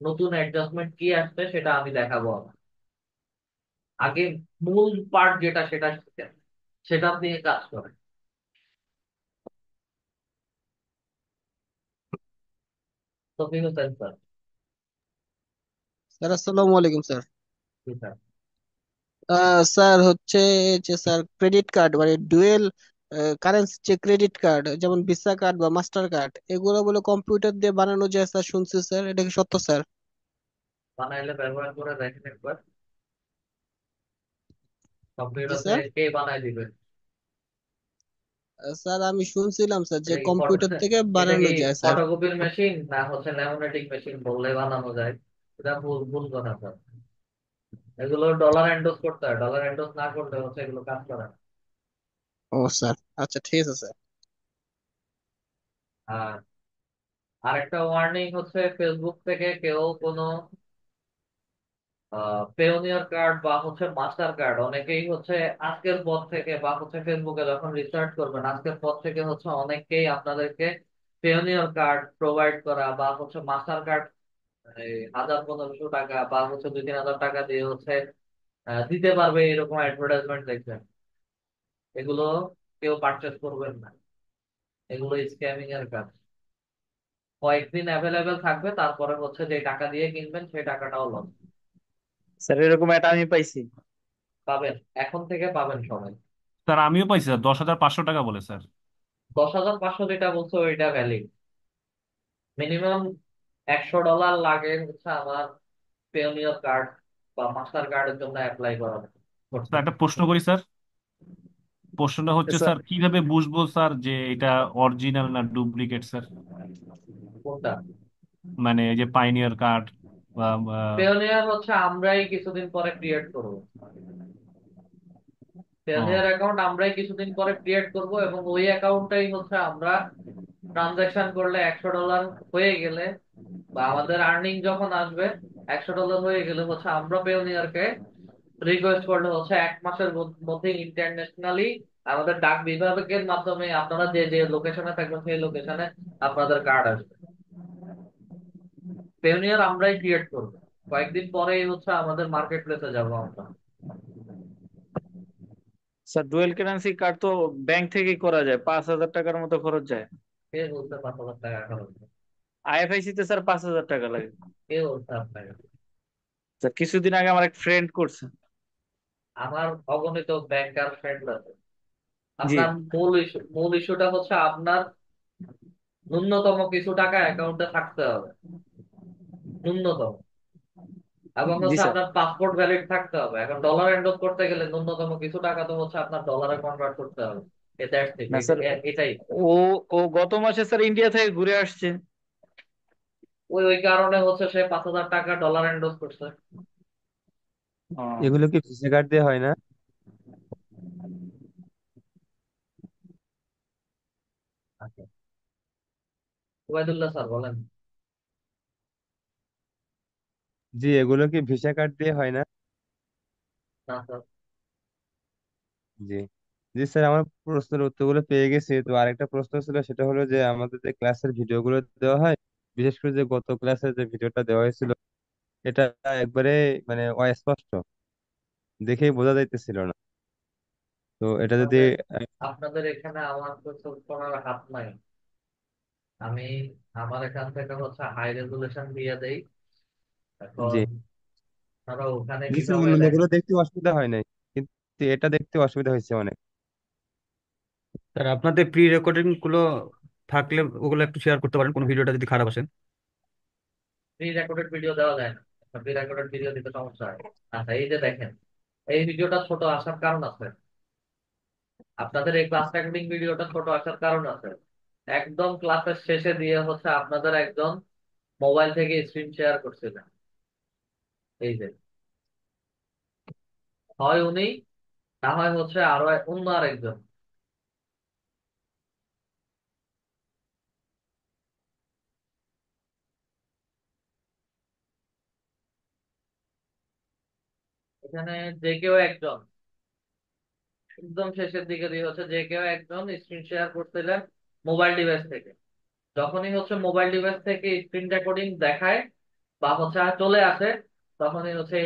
নতুন অ্যাডজাস্টমেন্ট কি আসছে সেটা আমি দেখাবো আমার। আগে মূল পার্ট যেটা সেটা শিখেন, সেটা নিয়ে কাজ করেন। তফিক হোসেন স্যার। স্যার আসসালামু আলাইকুম স্যার। জি স্যার। স্যার হচ্ছে যে স্যার ক্রেডিট কার্ড মানে ডুয়েল কারেন্সি যে ক্রেডিট কার্ড যেমন ভিসা কার্ড বা মাস্টার কার্ড এগুলো বলে কম্পিউটার দিয়ে বানানো যায় স্যার, শুনছি স্যার, এটা কি সত্য স্যার? বানাইলে ব্যবহার করে দেখেন একবার, জি কম্পিউটার স্যার। থেকে কে বানাই দিবে? স্যার আমি শুনছিলাম স্যার যে এটা কি কম্পিউটার থেকে এটা কি বানানো যায় স্যার। ফটোকপির মেশিন না হচ্ছে ল্যামিনেটিং মেশিন বললে বানানো যায়? এটা ভুল ভুল কথা স্যার। এগুলো ডলার এন্ডোজ করতে হয়, ডলার এন্ডোজ না করলে হচ্ছে এগুলো কাজ করে না। ও স্যার, আচ্ছা ঠিক আছে স্যার। আর আরেকটা ওয়ার্নিং হচ্ছে, ফেসবুক থেকে কেউ কোনো পেওনিয়ার কার্ড বা হচ্ছে মাস্টার কার্ড, অনেকেই হচ্ছে আজকের পর থেকে বা হচ্ছে ফেসবুকে যখন রিসার্চ করবেন আজকের পর থেকে হচ্ছে অনেকেই আপনাদেরকে পেওনিয়ার কার্ড প্রোভাইড করা বা হচ্ছে মাস্টার কার্ড 1000-1500 টাকা বা হচ্ছে 2-3000 টাকা দিয়ে হচ্ছে দিতে পারবে, এরকম অ্যাডভার্টাইজমেন্ট দেখবেন। এগুলো কেউ পারচেস করবেন না, এগুলো স্ক্যামিং এর কাজ। কয়েকদিন অ্যাভেলেবেল থাকবে, তারপরে হচ্ছে যে টাকা দিয়ে কিনবেন সেই টাকাটাও লস। স্যার এরকম একটা আমি পাইছি। পাবেন, এখন থেকে পাবেন সবাই। স্যার আমিও পাইছি স্যার, 10,500 টাকা বলে স্যার। 10,500 যেটা বলছো ওইটা ভ্যালিড। মিনিমাম $100 লাগে হচ্ছে আমার পেওনিয়ার কার্ড বা মাস্টার কার্ডের জন্য অ্যাপ্লাই করা করতে। স্যার একটা প্রশ্ন করি স্যার। প্রশ্নটা হচ্ছে স্যার স্যার কিভাবে বুঝবো স্যার যে এটা অরিজিনাল না ডুপ্লিকেট স্যার? কোনটা? মানে এই যে পাইনিয়ার কার্ড বা পেওনিয়ার হচ্ছে আমরাই কিছুদিন পরে ক্রিয়েট করবো, ও পেওনিয়ার অ্যাকাউন্ট আমরাই কিছুদিন পরে ক্রিয়েট করব, এবং ওই অ্যাকাউন্টটাই হচ্ছে আমরা ট্রানজাকশন করলে $100 হয়ে গেলে বা আমাদের আর্নিং যখন আসবে $100 হয়ে গেলে হচ্ছে আমরা পেওনিয়ারকে রিকোয়েস্ট করলে হচ্ছে 1 মাসের মধ্যে ইন্টারন্যাশনালি আমাদের ডাক বিভাগের মাধ্যমে আপনারা যে যে লোকেশনে থাকবেন সেই লোকেশনে আপনাদের কার্ড আসবে। পেওনিয়ার আমরাই ক্রিয়েট করবো, কয়েকদিন পরেই হচ্ছে আমাদের মার্কেট প্লেসে যাবো আমরা। স্যার ডুয়েল কারেন্সি কার্ড তো ব্যাংক থেকেই করা যায়, 5,000 টাকার মতো খরচ যায়। কে বলতে 5,000 টাকা খরচ হবে? আইএফআইসি তে স্যার 5,000 টাকা লাগে। কে বলতে আপনাকে? স্যার কিছুদিন আগে আমার এক ফ্রেন্ড করছে। আমার অগণিত ব্যাংকার ফ্রেন্ড আছে। জি। আপনার মূল ইস্যুটা হচ্ছে আপনার ন্যূনতম কিছু টাকা অ্যাকাউন্টে থাকতে হবে, ন্যূনতম। এবং জি হচ্ছে স্যার। আপনার পাসপোর্ট ভ্যালিড থাকতে হবে। এখন ডলার এন্ডোজ করতে গেলে ন্যূনতম কিছু টাকা তো হচ্ছে আপনার ডলারে কনভার্ট করতে হবে। দ্যাটস ইট, না স্যার, এটাই। ও ও গত মাসে স্যার ইন্ডিয়া থেকে ঘুরে আসছে। ওই কারণে হচ্ছে সে 5,000 টাকা ডলার এন্ডোজ করছে। ও এগুলো কি ভিসা কার্ড দিয়ে হয় না? আচ্ছা, ওবায়দুল্লাহ স্যার বলেন। জি, এগুলো কি ভিসা কার্ড দিয়ে হয় না? না স্যার। জি। জি স্যার, আমার প্রশ্নের উত্তরগুলো পেয়ে গেছি। তো আরেকটা প্রশ্ন ছিল, সেটা হলো যে আমাদের যে ক্লাসের ভিডিওগুলো দেওয়া হয়, বিশেষ করে যে গত ক্লাসের যে ভিডিওটা দেওয়া হয়েছিল, এটা একবারে মানে অস্পষ্ট, দেখেই বোঝা যাইতেছিল না। তো এটা যদি আপনাদের আহ, আপনাদের এখানে আমার তো চোখ পড়ার হাত নাই। আমি আমার এখান থেকে হচ্ছে হাই রেজুলেশন দিয়ে দেই। এখন জি। ধরো ওখানে জি স্যার, কিভাবে অন্যগুলো দেখেন? দেখতে অসুবিধা হয় নাই, কিন্তু এটা দেখতে অসুবিধা হয়েছে অনেক। স্যার আপনাদের প্রি রেকর্ডিং গুলো থাকলে ওগুলো একটু শেয়ার করতে পারেন, কোনো ভিডিওটা যদি খারাপ আসে। প্রি রেকর্ডেড ভিডিও দেওয়া যায় না। প্রি রেকর্ডেড ভিডিও দিতে সমস্যা হয়। আচ্ছা, এই যে দেখেন, এই ভিডিওটা ছোট আসার কারণ আছে। আপনাদের এই ক্লাস রেকর্ডিং ভিডিওটা ছোট আসার কারণ আছে। একদম ক্লাসের শেষে দিয়ে হচ্ছে আপনাদের একজন মোবাইল থেকে স্ক্রিন শেয়ার করছিলেন। এই যে, হয় উনি, না হয় হচ্ছে আরো অন্য আরেকজন। এখানে যে কেউ একজন, একদম শেষের দিকে দিয়ে হচ্ছে যে কেউ একজন স্ক্রিন শেয়ার করছিলেন মোবাইল ডিভাইস থেকে। যখনই হচ্ছে মোবাইল ডিভাইস থেকে স্ক্রিন রেকর্ডিং দেখায় বা হচ্ছে চলে আসে, তখনই হচ্ছে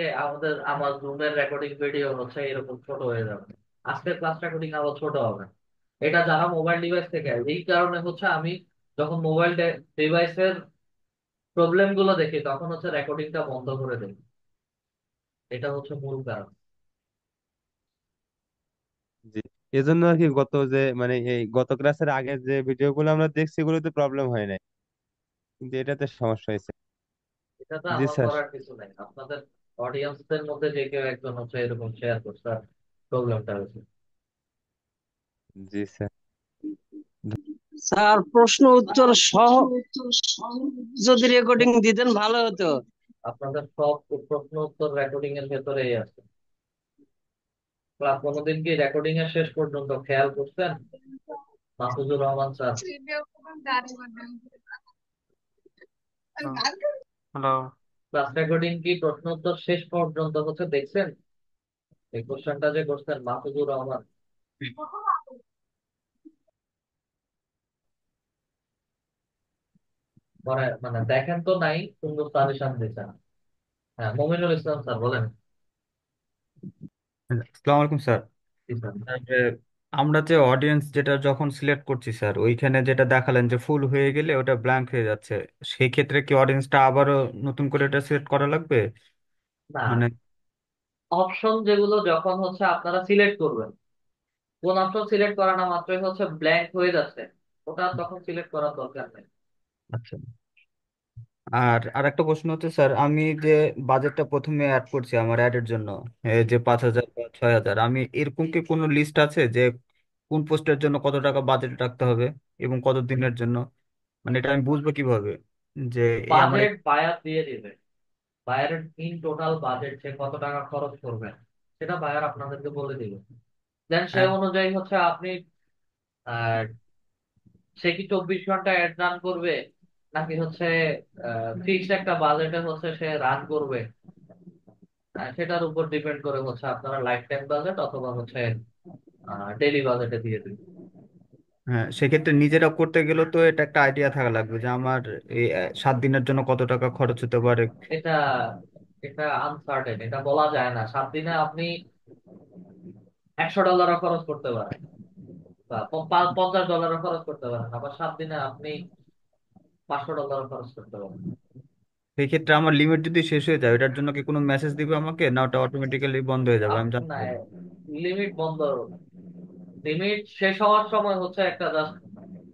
আমার রুমের রেকর্ডিং ভিডিও হচ্ছে এরকম ছোট হয়ে যাবে। আজকের ক্লাস রেকর্ডিং আরো ছোট হবে। এটা যারা মোবাইল ডিভাইস থেকে, এই কারণে হচ্ছে আমি যখন মোবাইল ডিভাইসের প্রবলেম গুলো দেখি তখন হচ্ছে রেকর্ডিংটা বন্ধ করে দিই। এটা হচ্ছে মূল কারণ। জি, এজন্য আর কি গত যে মানে এই গত ক্লাসের আগে যে ভিডিওগুলো আমরা দেখছি এগুলোতে প্রবলেম হয় নাই, কিন্তু এটাতে সমস্যা হয়েছে। এটাতে জি আমার স্যার। করার কিছু নাই। আপনাদের অডিয়েন্সদের মধ্যে যে কেউ একজন হচ্ছে এরকম শেয়ার করছে, প্রবলেমটা হয়েছে। জি স্যার। স্যার প্রশ্ন উত্তর সহ যদি রেকর্ডিং দিতেন ভালো হতো। আপনাদের সব প্রশ্ন উত্তর রেকর্ডিং এর ভেতরেই আছে। ক্লাস কোনোদিন কি রেকর্ডিং এর শেষ পর্যন্ত খেয়াল করছেন? Mahfuzur Rahman sir, hello. Class recording কি প্রশ্ন উত্তর শেষ পর্যন্ত হচ্ছে দেখছেন? এই কোশ্চেনটা যে করছেন মাহফুজুর রহমান, মানে মানে দেখেন তো নাই, সুন্দর সাজেশন দিচ্ছেন। হ্যাঁ, মমিনুল ইসলাম স্যার বলেন। আসসালামু আলাইকুম স্যার। জি স্যার। স্যার, আমরা যে অডিয়েন্স যেটা যখন সিলেক্ট করছি স্যার, ওইখানে যেটা দেখালেন যে ফুল হয়ে গেলে ওটা ব্ল্যাঙ্ক হয়ে যাচ্ছে, সেই ক্ষেত্রে কি অডিয়েন্সটা আবারও নতুন করে এটা সিলেক্ট করা লাগবে? না, মানে অপশন যেগুলো যখন হচ্ছে আপনারা সিলেক্ট করবেন, কোন অপশন সিলেক্ট করা না মাত্রই হচ্ছে ব্ল্যাঙ্ক হয়ে যাচ্ছে, ওটা তখন সিলেক্ট করার দরকার নেই। আচ্ছা। আর আরেকটা প্রশ্ন হচ্ছে স্যার, আমি যে বাজেটটা প্রথমে অ্যাড করছি আমার অ্যাডের জন্য, এই যে 5,000 বা 6,000, আমি এরকম কি কোনো লিস্ট আছে যে কোন পোস্টের জন্য কত টাকা বাজেট রাখতে হবে এবং কত দিনের জন্য? মানে এটা আমি বুঝবো কিভাবে যে এই আমার বাজেট বায়ার দিয়ে দিবে। বায়ারের ইন টোটাল বাজেট সে কত টাকা খরচ করবেন সেটা বায়ার আপনাদেরকে বলে দিবে। দেন সে অনুযায়ী হচ্ছে আপনি আহ সে কি 24 ঘন্টা অ্যাড রান করবে, নাকি হচ্ছে ফিক্সড একটা বাজেটে হচ্ছে সে রান করবে, সেটার উপর ডিপেন্ড করে হচ্ছে আপনারা লাইফ টাইম বাজেট অথবা হচ্ছে ডেইলি বাজেটে দিয়ে দিবেন। হ্যাঁ, সেক্ষেত্রে নিজেরা করতে গেলে তো এটা একটা আইডিয়া থাকা লাগবে যে আমার এই 7 দিনের জন্য কত টাকা খরচ হতে পারে। এটা এটা আনসার্টেন, এটা বলা যায় না। 7 দিনে আপনি $100 খরচ করতে পারেন, বা $50 খরচ করতে পারেন, আবার 7 দিনে আপনি $500 খরচ করতে পারেন। সেই ক্ষেত্রে আমার লিমিট যদি শেষ হয়ে যায়, এটার জন্য কি কোনো মেসেজ দিবে আমাকে, না ওটা অটোমেটিক্যালি বন্ধ হয়ে যাবে আমি জানতে না, পারবো? লিমিট বন্ধ, লিমিট শেষ হওয়ার সময় হচ্ছে একটা জাস্ট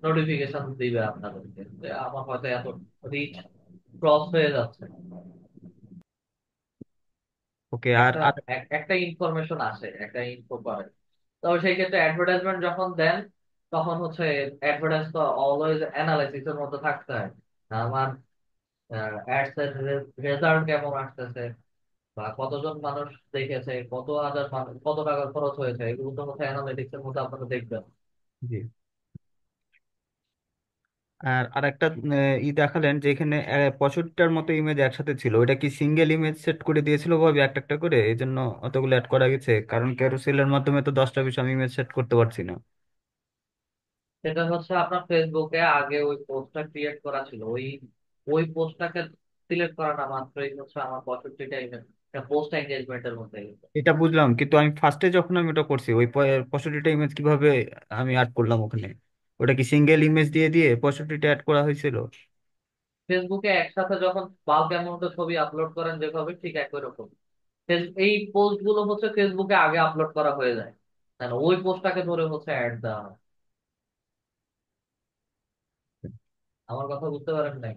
নোটিফিকেশন দিবে আপনাদেরকে যে আমার হয়তো এত রিচ ক্রস হয়ে যাচ্ছে। ওকে। আর একটা আর একটা ইনফরমেশন আসে, একটা ইনফো করে। তবে সেই ক্ষেত্রে অ্যাডভার্টাইজমেন্ট যখন দেন তখন হচ্ছে অ্যাডভার্টাইজ তো অলওয়েজ অ্যানালাইসিসের মধ্যে থাকতে হয়। আমার অ্যাডস এর রেজাল্ট কেমন আসতেছে, বা কতজন মানুষ দেখেছে, কত হাজার মানুষ, কত টাকা খরচ হয়েছে, এগুলো তো হচ্ছে অ্যানালিটিক্স এর মধ্যে আপনারা দেখবেন। জি। আর আরেকটা দেখালেন যে এখানে 65টার মতো ইমেজ একসাথে ছিল, ওটা কি সিঙ্গেল ইমেজ সেট করে দিয়েছিল ভাবে একটা একটা করে, এই জন্য অতগুলো অ্যাড করা গেছে? কারণ ক্যারোসেলের মাধ্যমে তো 10টা বিষয় আমি ইমেজ সেট করতে পারছি না। সেটা হচ্ছে আপনার ফেসবুকে আগে ওই পোস্টটা ক্রিয়েট করা ছিল, ওই ওই পোস্টটাকে সিলেক্ট করা না মাত্রই হচ্ছে আমার 65টা ইমেজ পোস্ট এঙ্গেজমেন্টের মধ্যে গেছে। এটা বুঝলাম, কিন্তু আমি ফার্স্টে যখন আমি ওটা করছি ওই 65টা ইমেজ কিভাবে আমি অ্যাড করলাম ওখানে? ওটা কি সিঙ্গেল ইমেজ দিয়ে দিয়ে 65টা অ্যাড করা হয়েছিল? ফেসবুকে একসাথে যখন বাল্ক অ্যামাউন্টে ছবি আপলোড করেন যেভাবে, ঠিক একই রকম এই পোস্ট গুলো হচ্ছে ফেসবুকে আগে আপলোড করা হয়ে যায়, তাহলে ওই পোস্টটাকে ধরে হচ্ছে অ্যাড দেওয়া হয়। আমার কথা বুঝতে পারেন নাই?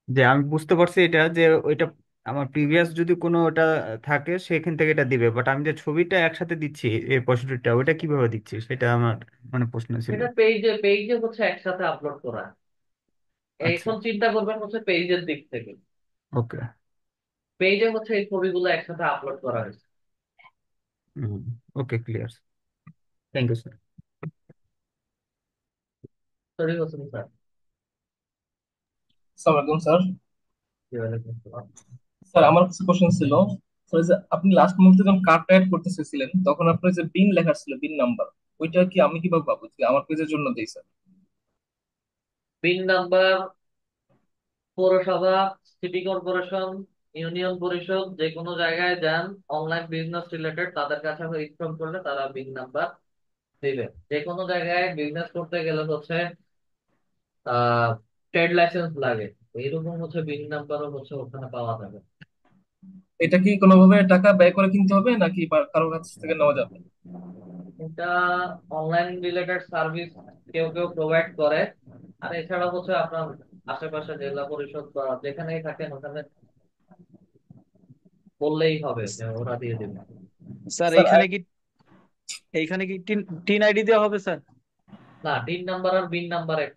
যে আমি বুঝতে পারছি এটা, যে ওইটা আমার প্রিভিয়াস যদি কোনো ওটা থাকে সেখান থেকে এটা দিবে, বাট আমি যে ছবিটা একসাথে দিচ্ছি এই 65টা, ওইটা কিভাবে দিচ্ছি সেটা আমার মানে প্রশ্ন ছিল। এটা পেজে পেজে হচ্ছে একসাথে আপলোড করা। আচ্ছা। এখন চিন্তা করবেন হচ্ছে পেজের দিক থেকে। ওকে। পেজে হচ্ছে এই ছবিগুলো একসাথে আপলোড করা হয়েছে। Okay, clear. Thank you sir. Sorry Hossain sir. আসসালামু আলাইকুম স্যার। ওয়ালাইকুম আসসালাম। স্যার আমার কিছু কোশ্চেন ছিল। স্যার এই যে আপনি লাস্ট মুহূর্তে যখন কার্ডটা অ্যাড করতে চেয়েছিলেন তখন আপনার যে বিন লেখা ছিল, বিন নাম্বার, ওইটা কি আমি কিভাবে পাবো? যে আমার পেজের জন্য দেই স্যার। পিন নাম্বার পৌরসভা, সিটি কর্পোরেশন, ইউনিয়ন পরিষদ, যে কোনো জায়গায় যান অনলাইন বিজনেস রিলেটেড, তাদের কাছে ইনফর্ম করলে তারা বিন নাম্বার দিবে। যে কোনো জায়গায় বিজনেস করতে গেলে হচ্ছে ট্রেড লাইসেন্স লাগে, এইরকম হচ্ছে বিন নাম্বারও হচ্ছে ওখানে পাওয়া যাবে। এটা কি কোনোভাবে টাকা ব্যয় করে কিনতে হবে নাকি কারোর কাছ থেকে নেওয়া যাবে? এটা অনলাইন রিলেটেড সার্ভিস কেউ কেউ প্রোভাইড করে। আর এছাড়া হচ্ছে আপনার আশেপাশে জেলা পরিষদ বা যেখানেই থাকেন ওখানে বললেই হবে যে ওরা দিয়ে দেবে। স্যার স্যার এইখানে কি টিন টিন আইডি দেওয়া হবে স্যার? না, টিন নাম্বার আর বিন নাম্বার এক।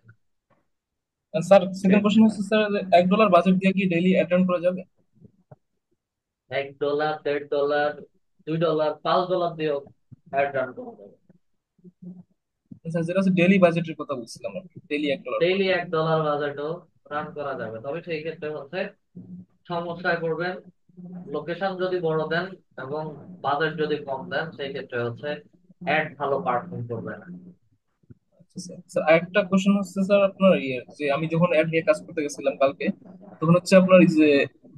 স্যার সেকেন্ড কোশ্চেন হচ্ছে স্যার, $1 বাজেট দিয়ে কি ডেইলি অ্যাটেন্ড করা যাবে? $1, $1.5, $2, $5 দিয়েও অ্যাড রান করা যাবে। স্যার যেটা হচ্ছে ডেইলি বাজেটের কথা বলছিলাম, ডেইলি $1 করে। ডেইলি $1 বাজেটও রান করা যাবে, তবে সেই ক্ষেত্রে হচ্ছে সমস্যায় পড়বেন। লোকেশন যদি বড় দেন এবং বাজেট যদি কম দেন সেই ক্ষেত্রে হচ্ছে অ্যাড ভালো পারফর্ম করবে না। আচ্ছা স্যার। স্যার আরেকটা কোশ্চেন হচ্ছে স্যার, আপনার যে আমি যখন অ্যাড নিয়ে কাজ করতে গেছিলাম কালকে, তখন হচ্ছে আপনার এই যে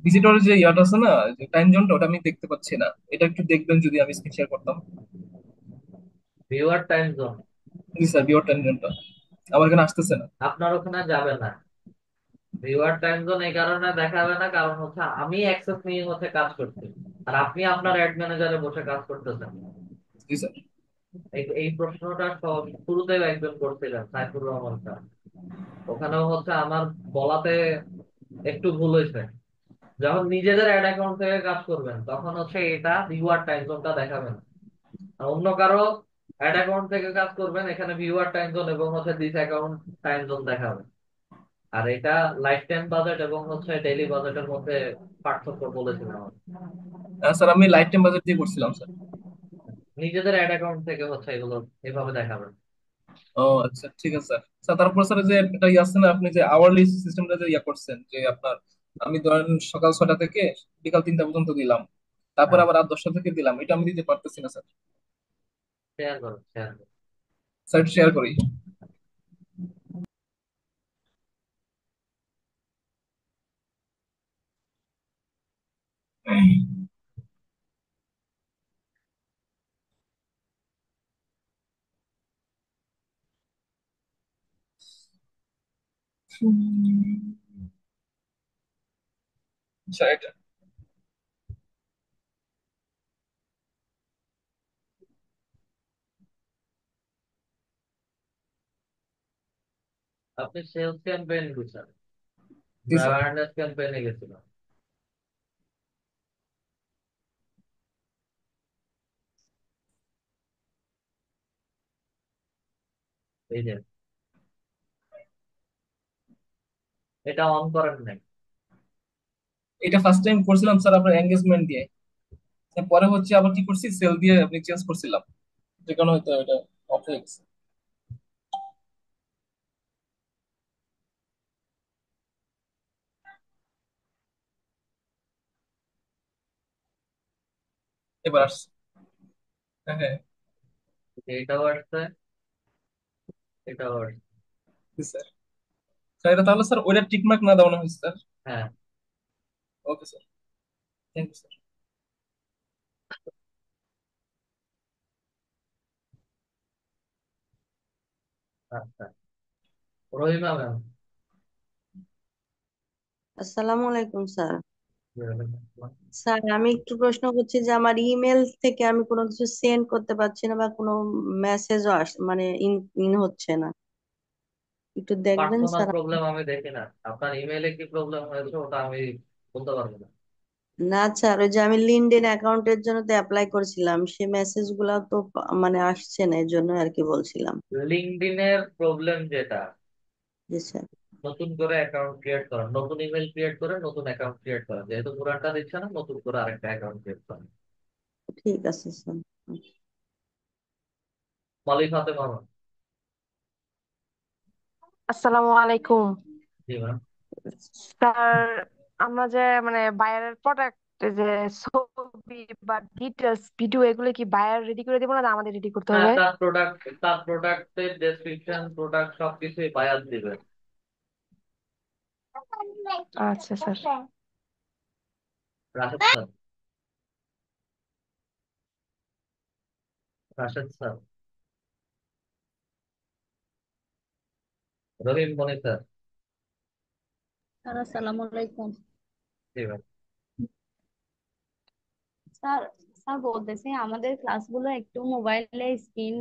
ভিজিটরের যে ইয়াটা আছে না, যে টাইম জোনটা, ওটা আমি দেখতে পাচ্ছি না। এটা একটু দেখবেন যদি আমি স্ক্রিন শেয়ার করতাম। ভিউয়ার টাইম জোন জি স্যার, বিওর টাইম জোনটা আমার এখানে আসতেছে না। আপনার ওখানে যাবে না। ভিউয়ার টাইম জোন এই কারণে দেখাবে না, কারণ হচ্ছে আমি অ্যাক্সেস নিয়ে হচ্ছে কাজ করছি আর আপনি আপনার অ্যাড ম্যানেজারে বসে কাজ করতেছেন। জি স্যার। এই প্রশ্নটা শুরুতেই একজন করছিলেন, সাইফুর রহমান স্যার। ওখানেও হচ্ছে আমার বলাতে একটু ভুল হয়েছে। যখন নিজেদের অ্যাড অ্যাকাউন্ট থেকে কাজ করবেন তখন হচ্ছে এটা ভিউয়ার টাইম জোনটা দেখাবেন। আর অন্য কারো অ্যাড অ্যাকাউন্ট থেকে কাজ করবেন, এখানে ভিউয়ার টাইম জোন এবং হচ্ছে দিস অ্যাকাউন্ট টাইম জোন দেখাবে। আর এটা লাইফ টাইম বাজেট এবং হচ্ছে ডেইলি বাজেটের মধ্যে পার্থক্য বলেছিলাম আমি। স্যার আমি লাইফ টাইম বাজেট দিয়ে করছিলাম স্যার। নিজেদের অ্যাড অ্যাকাউন্ট থেকে হচ্ছে এগুলো এভাবে দেখাবেন। ও আচ্ছা, ঠিক আছে স্যার। স্যার তারপর স্যার যে এটা ইয়ে আছে না, আপনি যে আওয়ারলি সিস্টেমটা যে ইয়ে করছেন, যে আপনার আমি ধরেন সকাল 6টা থেকে বিকাল 3টা পর্যন্ত দিলাম, তারপর হ্যাঁ, আবার রাত 10টা থেকে দিলাম, এটা আমি দিতে পারতেছি না স্যার। শেয়ার করুন, শেয়ার করুন। স্যার শেয়ার করি। আচ্ছা এটা আপনি সেলস ক্যাম্পেইন বুঝছেন, জি স্যার। অ্যাওয়ারনেস ক্যাম্পেইনে গেছিলাম। এই যে এটা অন করেন নাই। এটা ফার্স্ট টাইম করছিলাম স্যার আপনার এঙ্গেজমেন্ট দিয়ে। পরে হচ্ছে আবার কি করছি, সেল দিয়ে আপনি চেঞ্জ করছিলাম, যে কারণে হয়তো এটা অফ হয়ে গেছে। এবার আসছে। হ্যাঁ হ্যাঁ। এটাও আসছে, এটাও আসছে। জি স্যার। স্যার এটা তাহলে স্যার ওইটা টিকমার্ক না দেওয়া হয়েছে স্যার। হ্যাঁ, okay sir, thank you sir. আচ্ছা। রহিমা ম্যাম। আসসালামু আলাইকুম স্যার। স্যার আমি একটু প্রশ্ন করছি যে আমার ইমেল থেকে আমি কোনো কিছু সেন্ড করতে পারছি না বা কোনো মেসেজও মানে ইন ইন হচ্ছে না। একটু দেখবেন পার্সোনাল স্যার। প্রবলেম আমি দেখি না, আপনার ইমেইলে কি প্রবলেম হয়েছে ওটা আমি বলতে পারবো না। না স্যার, ওই যে আমি লিঙ্কডইন অ্যাকাউন্টের জন্য তো অ্যাপ্লাই করেছিলাম, সেই মেসেজ গুলা তো মানে আসছে না, এর জন্য আর কি বলছিলাম। লিঙ্কডইনের প্রবলেম যেটা, জি স্যার। নতুন করে অ্যাকাউন্ট ক্রিয়েট করেন, নতুন ইমেল ক্রিয়েট করে নতুন অ্যাকাউন্ট ক্রিয়েট করেন, যেহেতু পুরানটা দিচ্ছে না নতুন করে আরেকটা অ্যাকাউন্ট ক্রিয়েট করেন। ঠিক আছে স্যার। মালিক হাতে মামা। আসসালামু আলাইকুম জি ম্যাম। স্যার। আমরা যে মানে বায়ারের প্রোডাক্ট যে ছবি বা ডিটেলস ভিডিও এগুলো কি বায়ার রেডি করে দেবো না আমাদের রেডি করতে হ্যাঁ, হবে? তার প্রোডাক্টের ডেসক্রিপশন, প্রোডাক্ট সবকিছুই বায়ার দিবে। আচ্ছা sir. Rashed sir, Rashed sir, Rahim Moni sir. Sir আসসালামু আলাইকুম। জি ম্যাম। স্যার, স্যার বলতেছি আমাদের ক্লাসগুলো একটু মোবাইলে স্ক্রিন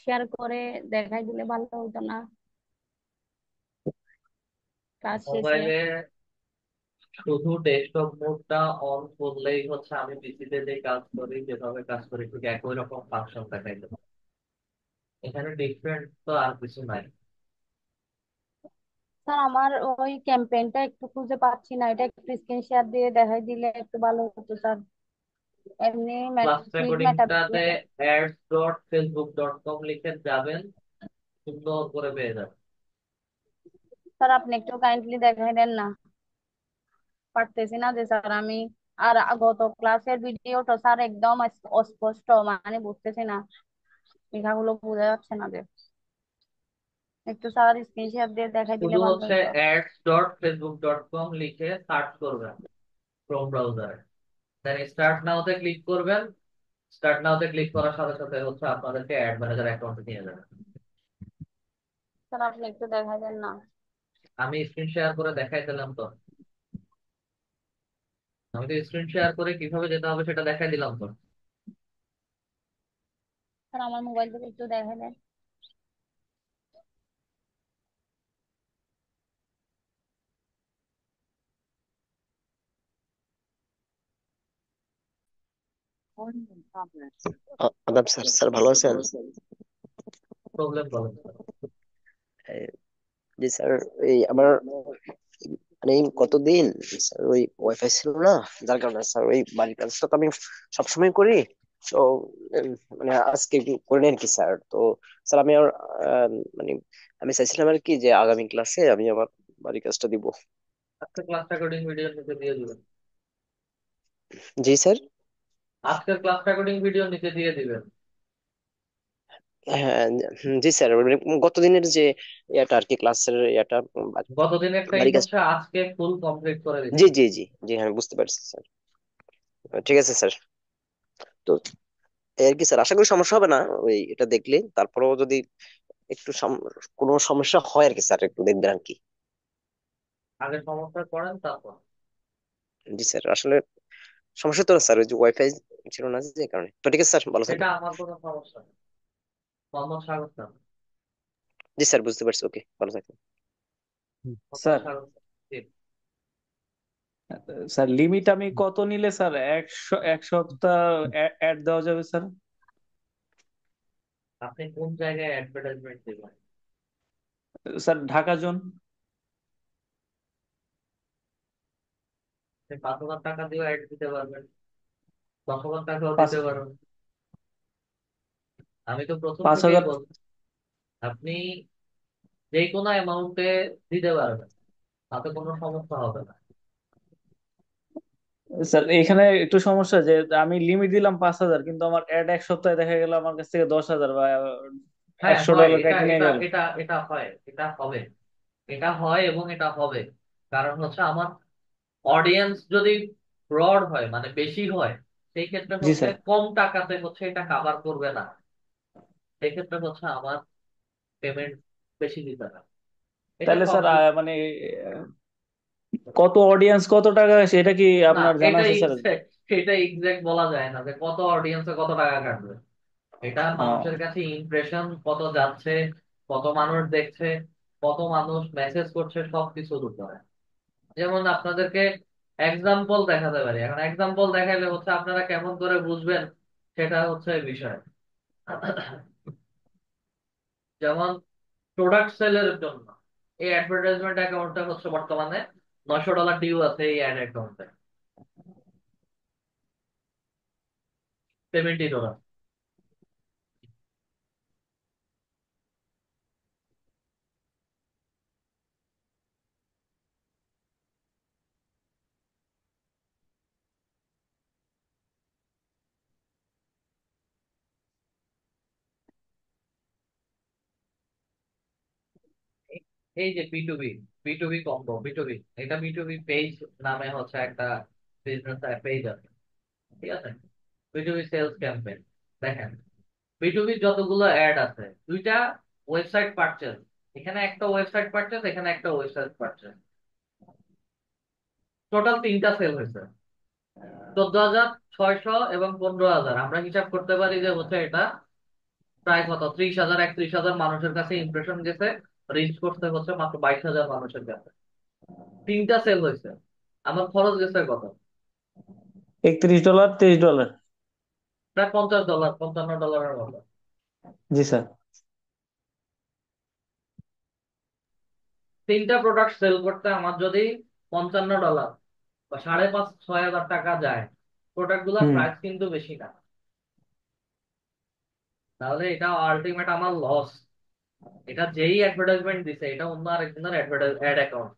শেয়ার করে দেখাই দিলে ভালো হতো না ক্লাস শেষে? মোবাইলে শুধু ডেস্কটপ মোডটা অন করলেই হচ্ছে আমি পিসিতে যে কাজ করি, যেভাবে কাজ করি ঠিক একই রকম ফাংশন দেখাই দেবে। এখানে ডিফারেন্ট তো আর কিছু নাই। স্যার আমার ওই ক্যাম্পেইনটা একটু খুঁজে পাচ্ছি না, এটা একটু স্ক্রিন শেয়ার দিয়ে দেখাই দিলে একটু ভালো হতো স্যার। এমনি ক্লাস ফিল্ড মেটাবে। রেকর্ডিংটাতে ads.facebook.com লিখে যাবেন, সুন্দর করে পেয়ে যাবেন। স্যার আপনি একটু কাইন্ডলি দেখাই দেন না, পারতেছি না যে স্যার আমি। আর গত ক্লাসের ভিডিওটা স্যার একদম অস্পষ্ট, মানে বুঝতেছি না, লেখাগুলো বোঝা যাচ্ছে না যে। একটু স্যার স্ক্রিন শেয়ার দিয়ে দেখাই দিলে শুধু ভালো হচ্ছে হতো। ads.facebook.com লিখে সার্চ করবেন ক্রোম ব্রাউজারে, দেন স্টার্ট নাওতে ক্লিক করবেন। স্টার্ট নাওতে ক্লিক করার সাথে সাথে হচ্ছে আপনাদেরকে অ্যাড ম্যানেজার অ্যাকাউন্টে নিয়ে যাবে। স্যার আপনি একটু দেখাই দেন না। আমি স্ক্রিন শেয়ার করে দেখাই দিলাম তো, আমি তো স্ক্রিন শেয়ার করে কিভাবে যেতে হবে সেটা দেখাই দিলাম তো। স্যার আমার মোবাইল থেকে একটু দেখাই দেন। আদাব স্যার। স্যার ভালো আছেন? প্রবলেম বলেন স্যার। এই, জি স্যার, এই আমার মানে এই কতদিন স্যার ওই ওয়াইফাই ছিল না, যার কারণে স্যার ওই বাড়ির কাজটা তো আমি সবসময় করি। তো উম, মানে আজকে একটু করে নেন কি স্যার? তো স্যার আমি আর মানে আমি চাইছিলাম আর কি যে আগামী ক্লাসে আমি আমার বাড়ির কাজটা দিব। আজকে ক্লাস রেকর্ডিং ভিডিও নিচে দিয়ে দিবেন। জি স্যার। আজকের ক্লাস রেকর্ডিং ভিডিও নিচে দিয়ে দিবেন। হ্যাঁ, জি স্যার, মানে গতদিনের যে ইয়াটা আর কি, ক্লাসের ইয়াটা, গতদিনেরটাই বাড়ির কাজ। হচ্ছে আজকে ফুল কমপ্লিট করে জি দিচ্ছি। জি জি জি, হ্যাঁ বুঝতে পারছি স্যার। ঠিক আছে স্যার। তো এই আর কি স্যার, আশা করি সমস্যা হবে না ওই এটা দেখলে। তারপরেও যদি একটু কোনো সমস্যা হয় আর কি স্যার, একটু দেখবেন আর কি। আগে সমস্যা করেন তারপর। জি স্যার, আসলে সমস্যা তো স্যার ওই যে ওয়াইফাই ছিল না, যে কারণে। তো ঠিক আছে স্যার, ভালো এটা থাকবেন। আমার কোনো সমস্যা নেই। মোহাম্মদ স্বাগত। জি স্যার, বুঝতে পারছি। ওকে, ভালো থাকবেন। মোহাম্মদ স্যার, স্বাগত। জি। স্যার লিমিট আমি কত নিলে স্যার এক সপ্তাহ অ্যাড দেওয়া যাবে স্যার? আপনি কোন জায়গায় অ্যাডভার্টাইজমেন্ট দিবেন? Sir Dhaka zone. আপনি 5,000 টাকা দিয়েও অ্যাড দিতে পারবেন, 10,000 টাকাও পাঁচ দিতে পারবেন। আমি তো প্রথম পাঁচ থেকেই হাজার বলছি আপনি যে কোনো অ্যামাউন্টে দিতে পারবেন, তাতে কোনো সমস্যা হবে না। স্যার এখানে একটু সমস্যা যে আমি লিমিট দিলাম 5,000, কিন্তু আমার অ্যাড এক সপ্তাহে দেখা গেল আমার কাছ থেকে 10,000 বা হ্যাঁ, একশো হয়। ডলার এটা কেটে নিয়ে এটা গেল। এটা এটা হয়, এটা হবে। এটা হয় এবং এটা হবে। কারণ হচ্ছে আমার অডিয়েন্স যদি ব্রড হয় মানে বেশি হয়, সেই ক্ষেত্রে জি হচ্ছে স্যার। কম টাকাতে হচ্ছে এটা কাভার করবে না। সেই ক্ষেত্রে হচ্ছে আমার পেমেন্ট বেশি দিতে হবে। এটা তাহলে সব স্যার মানে কত অডিয়েন্স কত টাকা সেটা কি না, আপনার জানা এটা আছে স্যার? এক্সাক্ট, এটা এক্সাক্ট বলা যায় না যে কত অডিয়েন্সে কত টাকা কাটবে। এটা মানুষের ও কাছে ইমপ্রেশন কত যাচ্ছে, কত মানুষ দেখছে, কত মানুষ মেসেজ করছে সবকিছুর উপরে। যেমন আপনাদেরকে এক্সাম্পল দেখাতে পারি, এখন এক্সাম্পল দেখাইলে হচ্ছে আপনারা কেমন করে বুঝবেন সেটা হচ্ছে বিষয়। যেমন প্রোডাক্ট সেলের জন্য এই অ্যাডভার্টাইজমেন্ট অ্যাকাউন্টটা হচ্ছে বর্তমানে $900 ডিউ আছে এই অ্যাড অ্যাকাউন্টে, $70। এই যে B2B, B2B কম্বো, B2B, এটা B2B পেজ নামে হচ্ছে একটা বিজনেস পেজ আছে, ঠিক আছে? B2B sales campaign. দেখেন, B2B যতগুলো অ্যাড আছে, দুইটা ওয়েবসাইট পারচেজ, এখানে একটা ওয়েবসাইট পারচেজ, এখানে একটা ওয়েবসাইট পারচেজ, টোটাল তিনটা সেল হয়েছে, 14,600 এবং 15,000। আমরা হিসাব করতে পারি যে হচ্ছে এটা প্রায় কত, 30,000 31,000 মানুষের কাছে ইমপ্রেশন গেছে, রিচ করতে হচ্ছে মাত্র 22,000 মানুষের কাছে। তিনটা সেল হয়েছে, আমার খরচ গেছে কত? $31 $23। প্রায় $50, $55 মতো। জি স্যার। তিনটা প্রোডাক্ট সেল করতে আমার যদি $55 বা 5,500-6,000 টাকা যায়, প্রোডাক্ট গুলোর হুম। প্রাইস কিন্তু বেশি না, তাহলে এটা আলটিমেট আমার লস। এটা যেই অ্যাডভার্টাইজমেন্ট দিছে এটা অন্য আরেকজনের অ্যাড অ্যাকাউন্ট,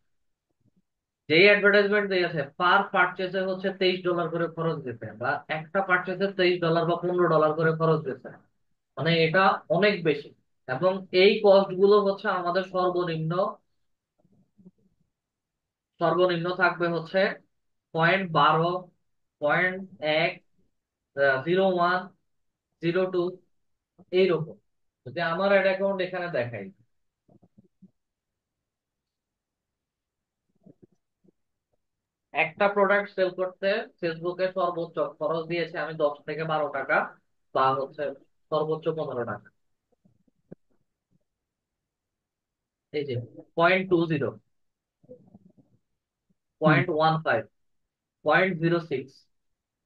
যেই অ্যাডভার্টাইজমেন্ট দিয়েছে পার পারচেসে হচ্ছে $23 করে খরচ দিতে, বা একটা পারচেসে $23 বা $15 করে খরচ দিতে, মানে এটা অনেক বেশি। এবং এই কস্ট গুলো হচ্ছে আমাদের সর্বনিম্ন সর্বনিম্ন থাকবে হচ্ছে 0.12, 0.1, 0.1, 0.2, এইরকম। যদি আমার অ্যাড অ্যাকাউন্ট এখানে দেখাই, একটা প্রোডাক্ট সেল করতে ফেসবুকে সর্বোচ্চ খরচ দিয়েছে আমি 10 থেকে 12 টাকা, বা হচ্ছে সর্বোচ্চ 15 টাকা। এই যে 0.20, হুম। 0.15, 0.06,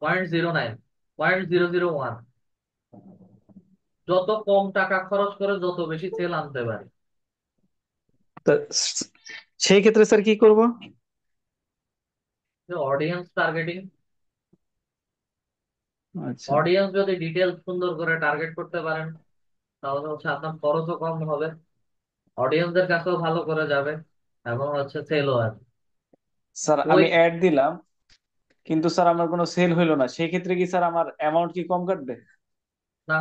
0.09, 0.001, যত কম টাকা খরচ করে যত বেশি সেল আনতে পারি। তা সেই ক্ষেত্রে স্যার কি করব? অডিয়েন্স টার্গেটিং, আচ্ছা অডিয়েন্স যদি ডিটেল সুন্দর করে টার্গেট করতে পারেন তাহলে হচ্ছে আপনার খরচও কম হবে, অডিয়েন্সদের কাছেও ভালো করে যাবে, এবং হচ্ছে সেলও আছে। স্যার, ওই আমি অ্যাড দিলাম কিন্তু স্যার আমার কোনো সেল হইলো না, সেই ক্ষেত্রে কি স্যার আমার অ্যামাউন্ট কি কম কাটবে? না,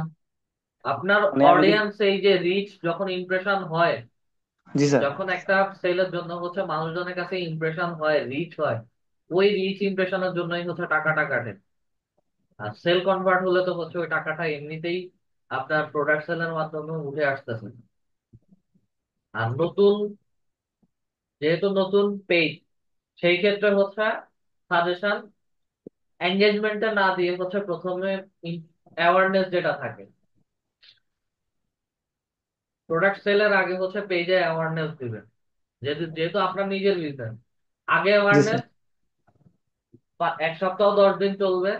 আপনার মানে আমি কি? অডিয়েন্স, এই যে রিচ, যখন ইমপ্রেশন হয়, জি স্যার। যখন একটা সেলের জন্য হচ্ছে মানুষজনের কাছে ইমপ্রেশন হয়, রিচ হয়, ওই রিচ ইমপ্রেশনের জন্যই হচ্ছে টাকাটা কাটে। আর সেল কনভার্ট হলে তো হচ্ছে ওই টাকাটা এমনিতেই আপনার প্রোডাক্ট সেলের মাধ্যমে উঠে আসতেছে। আর নতুন, যেহেতু নতুন পেজ, সেই ক্ষেত্রে হচ্ছে সাজেশন, এঙ্গেজমেন্টে না দিয়ে হচ্ছে প্রথমে অ্যাওয়ারনেস যেটা থাকে, প্রোডাক্ট সেলের আগে হচ্ছে পেজে অ্যাওয়ারনেস দিবেন, যেহেতু যেহেতু আপনার নিজের বিজনেস। আগে জি স্যার। অ্যাওয়ারনেস 1 সপ্তাহ 10 দিন চলবে,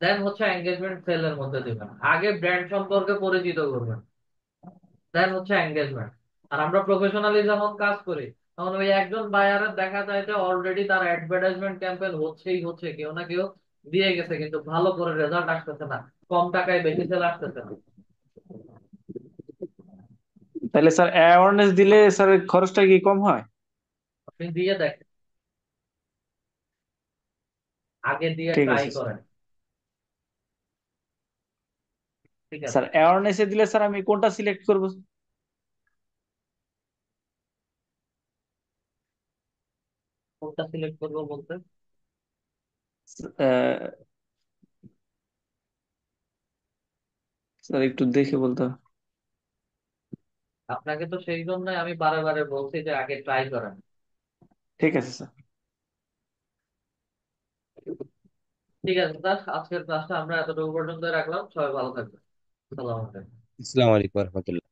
দেন হচ্ছে এঙ্গেজমেন্ট সেলের মধ্যে দিবেন। আগে ব্র্যান্ড সম্পর্কে পরিচিত করবেন, দেন হচ্ছে এঙ্গেজমেন্ট। আর আমরা প্রফেশনালি যখন কাজ করি তখন ওই একজন বায়ারের দেখা যায় যে অলরেডি তার অ্যাডভার্টাইজমেন্ট ক্যাম্পেইন হচ্ছেই হচ্ছে, কেউ না কেউ দিয়ে গেছে, কিন্তু ভালো করে রেজাল্ট আসতেছে না, কম টাকায় বেশি সেল আসতেছে না। তাহলে স্যার অ্যাওয়ারনেস দিলে স্যার খরচটা কি কম হয়? আপনি দিয়ে দেখেন, আগে দিয়ে ঠিক ট্রাই আছে স্যার। করেন, ঠিক আছে? স্যার অ্যাওয়ারনেসে দিলে স্যার আমি কোনটা সিলেক্ট করব? কোনটা সিলেক্ট করবো বলতে? স্যার একটু দেখে বলতে হবে। আপনাকে তো সেই জন্যই আমি বারে বারে বলছি যে আগে ট্রাই করেন। ঠিক আছে স্যার। ঠিক আছে স্যার, আজকের ক্লাসটা আমরা এতটুকু পর্যন্ত রাখলাম। সবাই ভালো থাকবেন। সালাম আলাইকুম। আসসালামু আলাইকুম রহমতুল্লাহ।